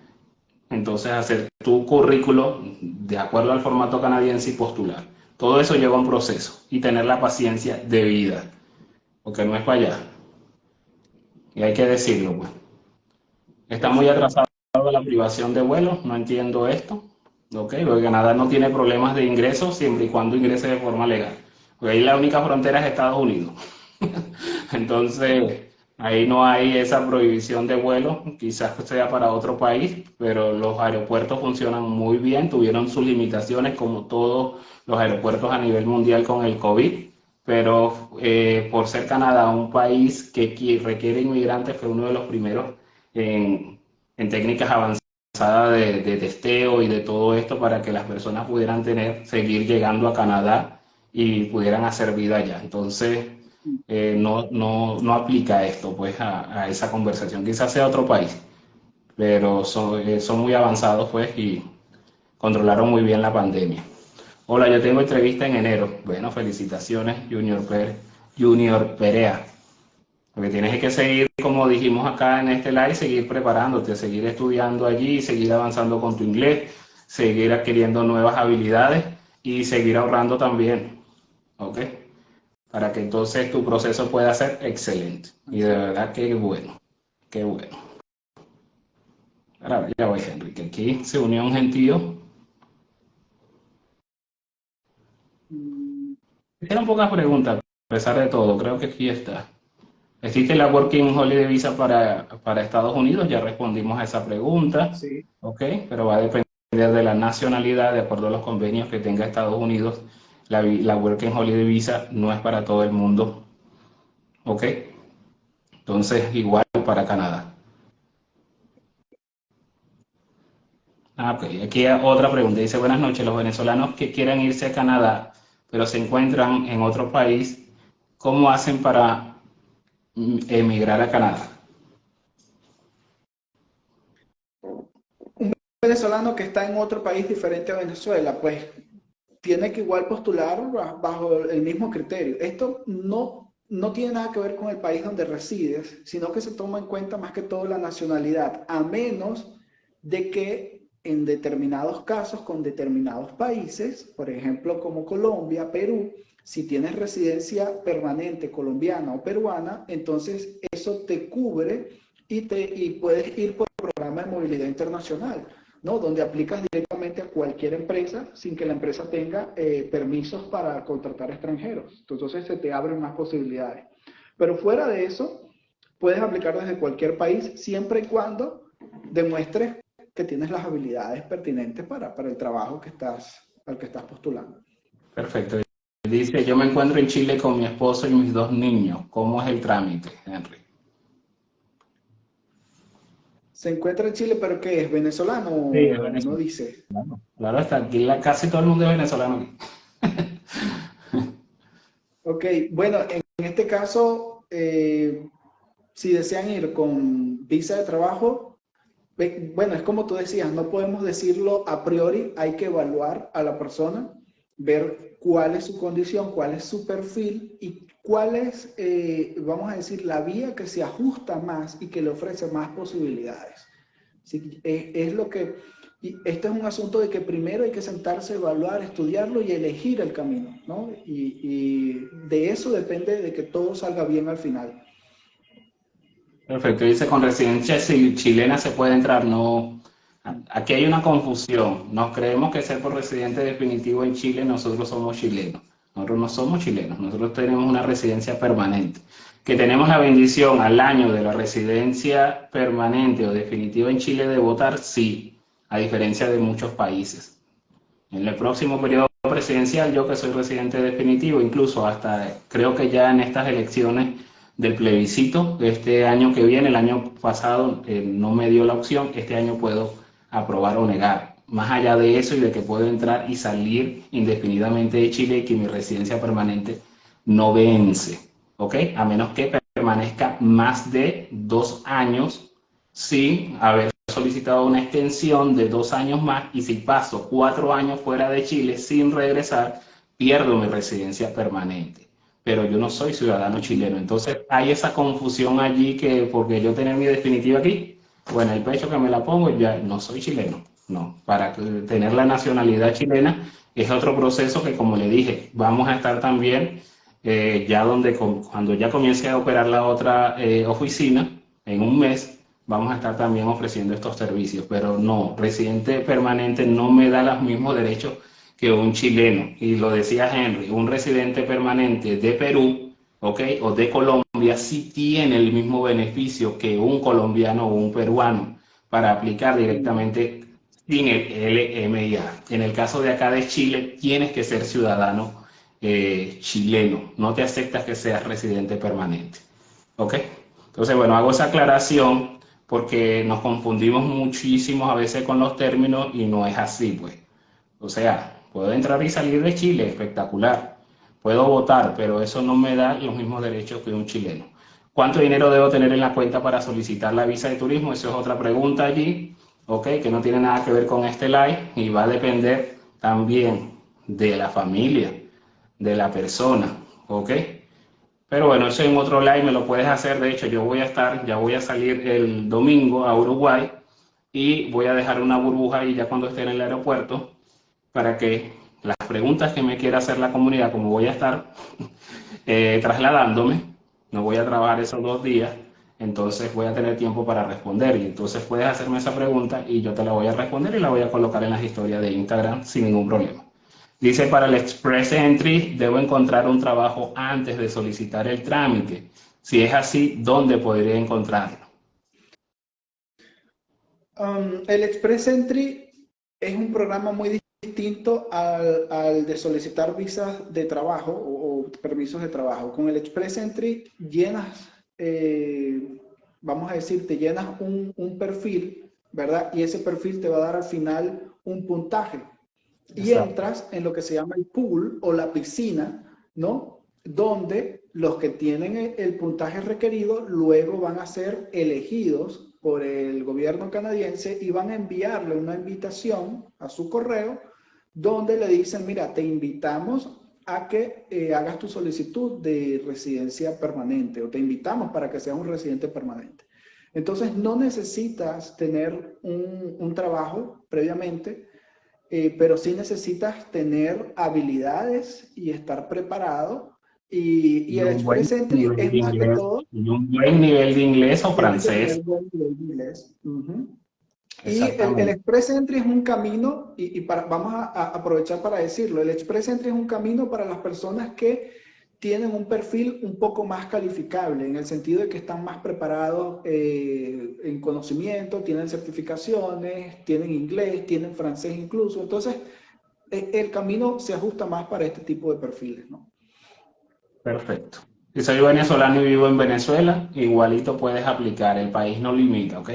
entonces hacer tu currículo de acuerdo al formato canadiense y postular. Todo eso lleva un proceso y tener la paciencia debida, porque no es para allá. Y hay que decirlo, pues. Está muy Exacto. atrasado la privación de vuelos, no entiendo esto. ¿Ok? Porque Canadá no tiene problemas de ingresos siempre y cuando ingrese de forma legal. Porque ahí la única frontera es Estados Unidos. Entonces, ahí no hay esa prohibición de vuelo, quizás sea para otro país, pero los aeropuertos funcionan muy bien, tuvieron sus limitaciones como todos los aeropuertos a nivel mundial con el COVID, pero por ser Canadá un país que requiere inmigrantes, fue uno de los primeros en técnicas avanzadas de testeo y de todo esto para que las personas pudieran seguir llegando a Canadá y pudieran hacer vida allá. Entonces, no aplica esto pues a esa conversación. Quizás sea otro país, pero son muy avanzados pues y controlaron muy bien la pandemia. Hola, yo tengo entrevista en enero. Bueno, felicitaciones, Junior Perea. Lo que tienes es que seguir, como dijimos acá en este live, seguir preparándote, seguir estudiando allí, seguir avanzando con tu inglés, seguir adquiriendo nuevas habilidades y seguir ahorrando también, ¿ok? Para que entonces tu proceso pueda ser excelente. Y de verdad que bueno, qué bueno. Ahora ya voy, Enrique. Aquí se unió un gentío. Eran pocas preguntas, a pesar de todo, creo que aquí está. ¿Existe la Working Holiday Visa para Estados Unidos? Ya respondimos a esa pregunta, Sí. ¿ok? Pero va a depender de la nacionalidad, de acuerdo a los convenios que tenga Estados Unidos. La Working Holiday Visa no es para todo el mundo, ¿ok? Entonces, igual para Canadá. Ok, aquí otra pregunta. Dice, buenas noches, los venezolanos que quieran irse a Canadá, pero se encuentran en otro país, ¿cómo hacen para emigrar a Canadá? Un venezolano que está en otro país diferente a Venezuela, pues tiene que igual postular bajo el mismo criterio. Esto no tiene nada que ver con el país donde resides, sino que se toma en cuenta más que todo la nacionalidad, a menos de que en determinados casos con determinados países, por ejemplo como Colombia, Perú, si tienes residencia permanente colombiana o peruana, entonces eso te cubre y puedes ir por el programa de movilidad internacional, ¿no? Donde aplicas directamente a cualquier empresa sin que la empresa tenga permisos para contratar extranjeros. Entonces se te abren más posibilidades. Pero fuera de eso, puedes aplicar desde cualquier país siempre y cuando demuestres que tienes las habilidades pertinentes para el trabajo al que estás postulando. Perfecto. Dice, yo me encuentro en Chile con mi esposo y mis dos niños. ¿Cómo es el trámite, Henry? Se encuentra en Chile, pero ¿qué es? ¿Venezolano? Sí, es No venezolano. dice. Claro, está aquí, casi todo el mundo es venezolano aquí. Ok, bueno, en este caso, si desean ir con visa de trabajo, bueno, es como tú decías, no podemos decirlo a priori, hay que evaluar a la persona, ver cuál es su condición, cuál es su perfil y cuál es, vamos a decir, la vía que se ajusta más y que le ofrece más posibilidades. Sí, es lo que, y este es un asunto de que primero hay que sentarse, evaluar, estudiarlo y elegir el camino, ¿no? Y de eso depende de que todo salga bien al final. Perfecto. Dice, con residencia chilena se puede entrar. No, aquí hay una confusión. Nos creemos que ser por residente definitivo en Chile, nosotros somos chilenos. Nosotros no somos chilenos, nosotros tenemos una residencia permanente. Que tenemos la bendición al año de la residencia permanente o definitiva en Chile de votar, sí, a diferencia de muchos países. En el próximo periodo presidencial, yo que soy residente definitivo, incluso hasta creo que ya en estas elecciones del plebiscito, este año que viene, el año pasado no me dio la opción, este año puedo aprobar o negar. Más allá de eso y de que puedo entrar y salir indefinidamente de Chile y que mi residencia permanente no vence, ¿ok? A menos que permanezca más de 2 años sin haber solicitado una extensión de 2 años más y si paso 4 años fuera de Chile sin regresar, pierdo mi residencia permanente. Pero yo no soy ciudadano chileno. Entonces hay esa confusión allí que porque yo tener mi definitiva aquí, bueno, el pecho que me la pongo, ya no soy chileno. No, para tener la nacionalidad chilena es otro proceso que, como le dije, vamos a estar también ya cuando ya comience a operar la otra oficina, en un mes, vamos a estar también ofreciendo estos servicios, pero no, residente permanente no me da los mismos derechos que un chileno. Y lo decía Henry, un residente permanente de Perú, ¿ok? O de Colombia sí tiene el mismo beneficio que un colombiano o un peruano para aplicar directamente sin el LMIA. En el caso de acá de Chile, tienes que ser ciudadano chileno, no te aceptas que seas residente permanente, ¿ok? Entonces, bueno, hago esa aclaración porque nos confundimos muchísimo a veces con los términos y no es así, pues. O sea, puedo entrar y salir de Chile, espectacular. Puedo votar, pero eso no me da los mismos derechos que un chileno. ¿Cuánto dinero debo tener en la cuenta para solicitar la visa de turismo? Eso es otra pregunta allí, ¿ok? Que no tiene nada que ver con este live y va a depender también de la familia, de la persona, ¿ok? Pero bueno, eso en otro live me lo puedes hacer. De hecho, ya voy a salir el domingo a Uruguay y voy a dejar una burbuja ahí ya cuando esté en el aeropuerto para que las preguntas que me quiera hacer la comunidad, como voy a estar trasladándome, no voy a trabajar esos 2 días, entonces voy a tener tiempo para responder y entonces puedes hacerme esa pregunta y yo te la voy a responder y la voy a colocar en las historias de Instagram sin ningún problema. Dice, para el Express Entry debo encontrar un trabajo antes de solicitar el trámite. Si es así, ¿dónde podría encontrarlo? El Express Entry es un programa muy distinto al de solicitar visas de trabajo o permisos de trabajo. Con el Express Entry llenas, vamos a decir, te llenas un perfil, ¿verdad? Y ese perfil te va a dar al final un puntaje. Y Exacto. entras en lo que se llama el pool o la piscina, ¿no? Donde los que tienen el puntaje requerido luego van a ser elegidos por el gobierno canadiense y van a enviarle una invitación a su correo donde le dicen, mira, te invitamos a que hagas tu solicitud de residencia permanente o te invitamos para que seas un residente permanente. Entonces no necesitas tener un trabajo previamente, pero sí necesitas tener habilidades y estar preparado. Y Y el un buen Express Entry nivel es de más que inglés, todo, y un buen nivel de inglés o tienes que francés. tener buen nivel de inglés. Y el Exactamente. Express Entry es un camino, vamos a aprovechar para decirlo, el Express Entry es un camino para las personas que tienen un perfil un poco más calificable, en el sentido de que están más preparados en conocimiento, tienen certificaciones, tienen inglés, tienen francés incluso. Entonces, el camino se ajusta más para este tipo de perfiles, ¿no? Perfecto. Si soy venezolano y vivo en Venezuela, igualito puedes aplicar. El país no limita, ¿ok?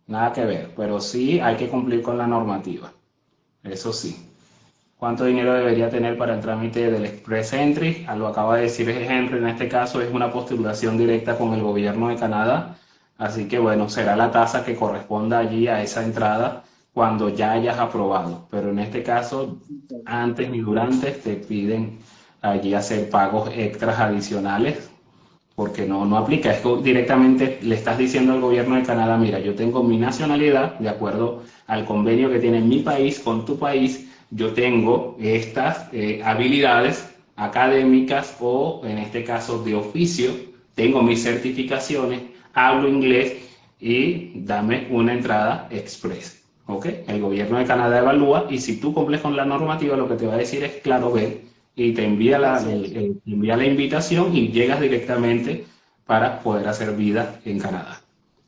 Nada que ver, pero sí hay que cumplir con la normativa. Eso sí. ¿Cuánto dinero debería tener para el trámite del Express Entry? Lo acaba de decir Henry, en este caso es una postulación directa con el gobierno de Canadá, así que bueno, será la tasa que corresponda allí a esa entrada cuando ya hayas aprobado, pero en este caso, antes ni durante te piden allí hacer pagos extras adicionales porque no aplica, es que directamente le estás diciendo al gobierno de Canadá, mira, yo tengo mi nacionalidad, de acuerdo al convenio que tiene mi país con tu país, yo tengo estas habilidades académicas o en este caso de oficio, tengo mis certificaciones, hablo inglés y dame una entrada express. ¿Ok? El gobierno de Canadá evalúa y si tú cumples con la normativa, lo que te va a decir es claro, ver y Así es. te envía la invitación y llegas directamente para poder hacer vida en Canadá.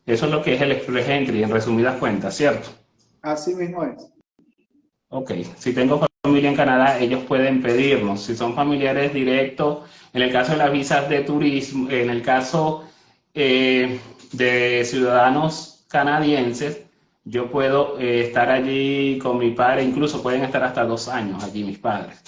Eso es lo que es el Express Entry en resumidas cuentas, ¿cierto? Así mismo es. Ok, si tengo familia en Canadá, ellos pueden pedirnos. Si son familiares directos, en el caso de las visas de turismo, en el caso de ciudadanos canadienses, yo puedo estar allí con mi padre, incluso pueden estar hasta 2 años allí mis padres,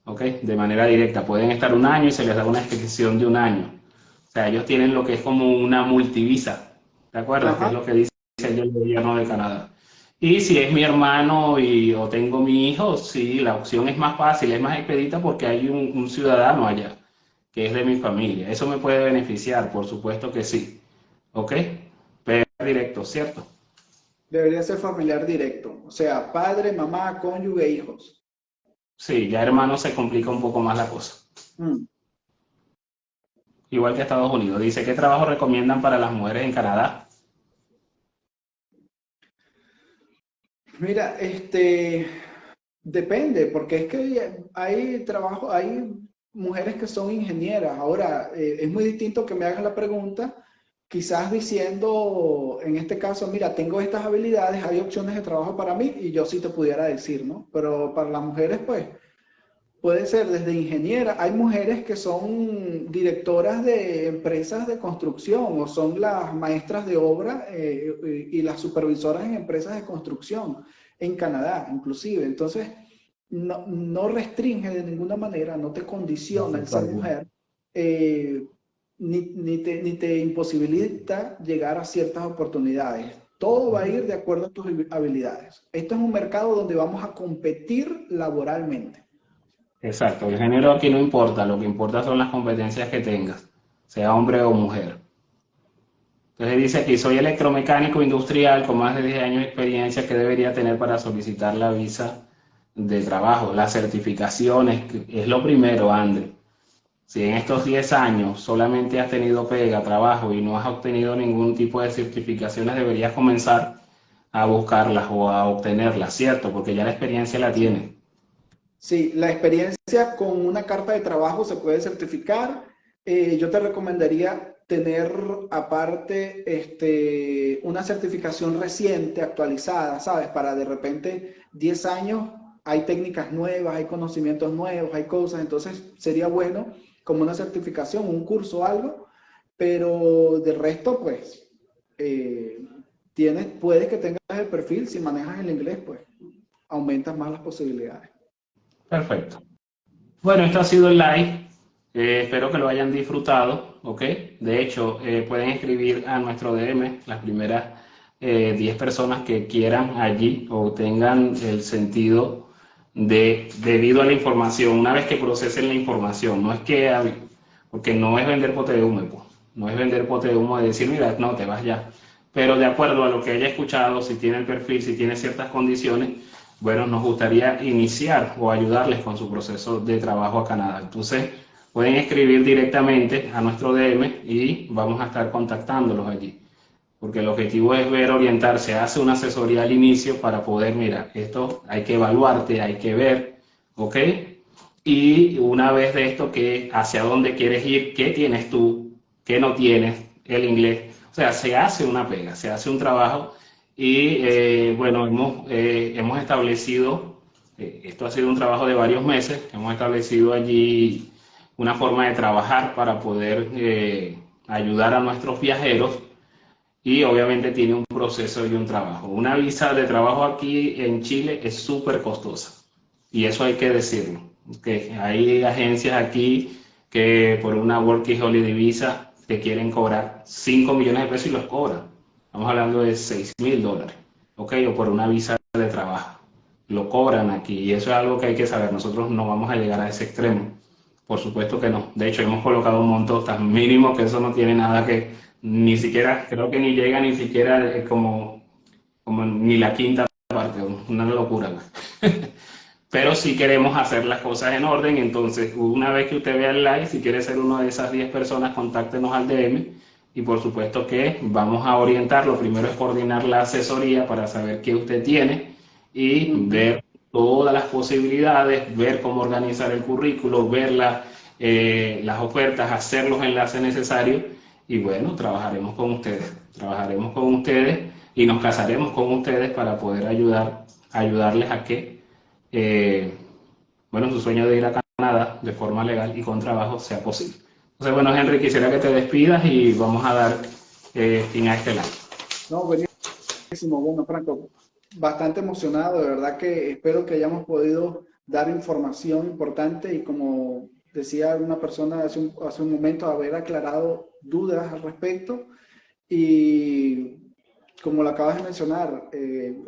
¿ok? De manera directa, pueden estar un año y se les da una extensión de un año. O sea, ellos tienen lo que es como una multivisa, ¿te acuerdas? Que es Ajá. lo que dice el gobierno de Canadá. Y si es mi hermano o tengo mi hijo, sí, la opción es más fácil, es más expedita porque hay un ciudadano allá que es de mi familia. Eso me puede beneficiar, por supuesto que sí. ¿Ok? Pero directo, ¿cierto? Debería ser familiar directo, o sea, padre, mamá, cónyuge, hijos. Sí, ya hermano se complica un poco más la cosa. Mm. Igual que Estados Unidos. Dice, ¿qué trabajo recomiendan para las mujeres en Canadá? Mira, depende, porque es que hay trabajo, hay mujeres que son ingenieras. Ahora, es muy distinto que me hagas la pregunta, quizás diciendo, en este caso, mira, tengo estas habilidades, hay opciones de trabajo para mí y yo sí te pudiera decir, ¿no? Pero para las mujeres, pues, puede ser desde ingeniera. Hay mujeres que son directoras de empresas de construcción o son las maestras de obra y las supervisoras en empresas de construcción en Canadá, inclusive. Entonces, no restringe de ninguna manera, no te No, condiciona el ser virtualmente. mujer. eh, ni te imposibilita llegar a ciertas oportunidades. Todo va a ir de acuerdo a tus habilidades. Esto es un mercado donde vamos a competir laboralmente. Exacto, el género aquí no importa, lo que importa son las competencias que tengas, sea hombre o mujer. Entonces dice aquí, soy electromecánico industrial con más de 10 años de experiencia que debería tener para solicitar la visa de trabajo. Las certificaciones, es lo primero, André. Si en estos 10 años solamente has tenido pega, trabajo y no has obtenido ningún tipo de certificaciones, deberías comenzar a buscarlas o a obtenerlas, ¿cierto? Porque ya la experiencia la tienes. Sí, la experiencia con una carta de trabajo se puede certificar. Yo te recomendaría tener aparte una certificación reciente, actualizada, ¿sabes? Para de repente 10 años hay técnicas nuevas, hay conocimientos nuevos, hay cosas. Entonces sería bueno como una certificación, un curso o algo, pero del resto, pues, puedes que tengas el perfil, si manejas el inglés, pues, aumentas más las posibilidades. Perfecto. Bueno, esto ha sido el live. Espero que lo hayan disfrutado, ¿ok? De hecho, pueden escribir a nuestro DM las primeras 10 personas que quieran allí o tengan el sentido debido a la información, una vez que procesen la información. No es que, porque no es vender pote de humo, pues. No es vender pote de humo de decir, mira, no, te vas ya. Pero de acuerdo a lo que haya escuchado, si tiene el perfil, si tiene ciertas condiciones, bueno, nos gustaría iniciar o ayudarles con su proceso de trabajo a Canadá. Entonces, pueden escribir directamente a nuestro DM y vamos a estar contactándolos allí. Porque el objetivo es ver, orientarse, hace una asesoría al inicio para poder, mira, esto hay que evaluarte, hay que ver, ¿ok? Y una vez de esto, hacia dónde quieres ir, qué tienes tú, qué no tienes, el inglés. O sea, se hace una pega, se hace un trabajo y bueno, hemos establecido, esto ha sido un trabajo de varios meses, hemos establecido allí una forma de trabajar para poder ayudar a nuestros viajeros y obviamente tiene un proceso y un trabajo. Una visa de trabajo aquí en Chile es súper costosa y eso hay que decirlo. Que hay agencias aquí que por una Working Holiday Visa te quieren cobrar 5 millones de pesos y los cobran. Estamos hablando de $6,000, ¿ok? O por una visa de trabajo. Lo cobran aquí y eso es algo que hay que saber. Nosotros no vamos a llegar a ese extremo. Por supuesto que no. De hecho, hemos colocado un monto tan mínimo que eso no tiene nada que, ni siquiera, creo que ni llega ni siquiera como ni la quinta parte, una locura. Pero sí queremos hacer las cosas en orden, entonces una vez que usted vea el live, si quiere ser una de esas 10 personas, contáctenos al DM y por supuesto que vamos a orientar. Lo primero es coordinar la asesoría para saber qué usted tiene y ver todas las posibilidades, ver cómo organizar el currículo, ver las ofertas, hacer los enlaces necesarios y bueno, trabajaremos con ustedes y nos casaremos con ustedes para poder ayudarles a que bueno, su sueño de ir a Canadá de forma legal y con trabajo sea posible. Entonces, bueno, Henry, quisiera que te despidas y vamos a dar fin a este live. No, buenísimo. Bueno, Franco, bastante emocionado. De verdad que espero que hayamos podido dar información importante y como decía una persona hace un momento, haber aclarado dudas al respecto. Y como lo acabas de mencionar,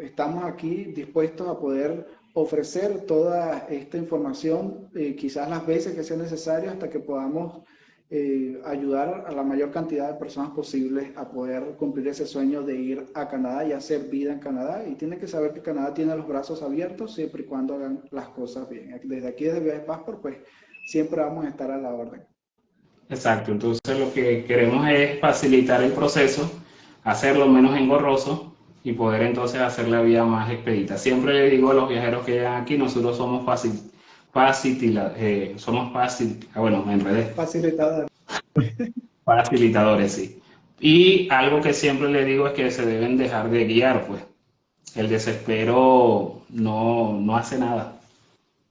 estamos aquí dispuestos a poder ofrecer toda esta información, quizás las veces que sea necesario, hasta que podamos ayudar a la mayor cantidad de personas posibles a poder cumplir ese sueño de ir a Canadá y hacer vida en Canadá. Y tienen que saber que Canadá tiene los brazos abiertos siempre y cuando hagan las cosas bien. Desde aquí, desde Viajes Passport, pues siempre vamos a estar a la orden. Exacto, entonces lo que queremos es facilitar el proceso, hacerlo menos engorroso y poder entonces hacer la vida más expedita. Siempre le digo a los viajeros que llegan aquí, nosotros somos facilitadores, sí. Y algo que siempre le digo es que se deben dejar de guiar, pues. El desespero no hace nada.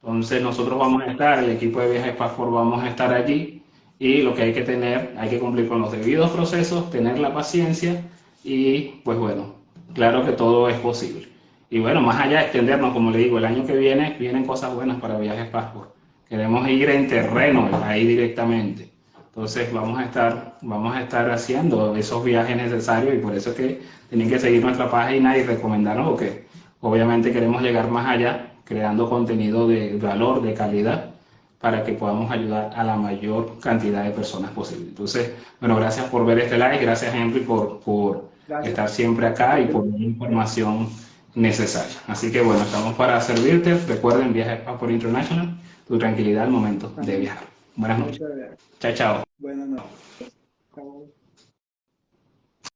Entonces nosotros vamos a estar, el equipo de Viajes Passport vamos a estar allí y lo que hay que tener, hay que cumplir con los debidos procesos, tener la paciencia y pues bueno, claro que todo es posible. Y bueno, más allá de extendernos, como le digo, el año que viene vienen cosas buenas para Viajes Passport. Queremos ir en terreno, ahí directamente. Entonces vamos a estar haciendo esos viajes necesarios y por eso es que tienen que seguir nuestra página y recomendarnos porque obviamente queremos llegar más allá creando contenido de valor, de calidad para que podamos ayudar a la mayor cantidad de personas posible. Entonces, bueno, gracias por ver este live, gracias Henry por Gracias. estar siempre acá y por la información necesaria. Así que bueno, estamos para servirte. Recuerden, Viajes Passport International, tu tranquilidad al momento de viajar. Buenas noches. Chao, chao. Buenas noches. Chao.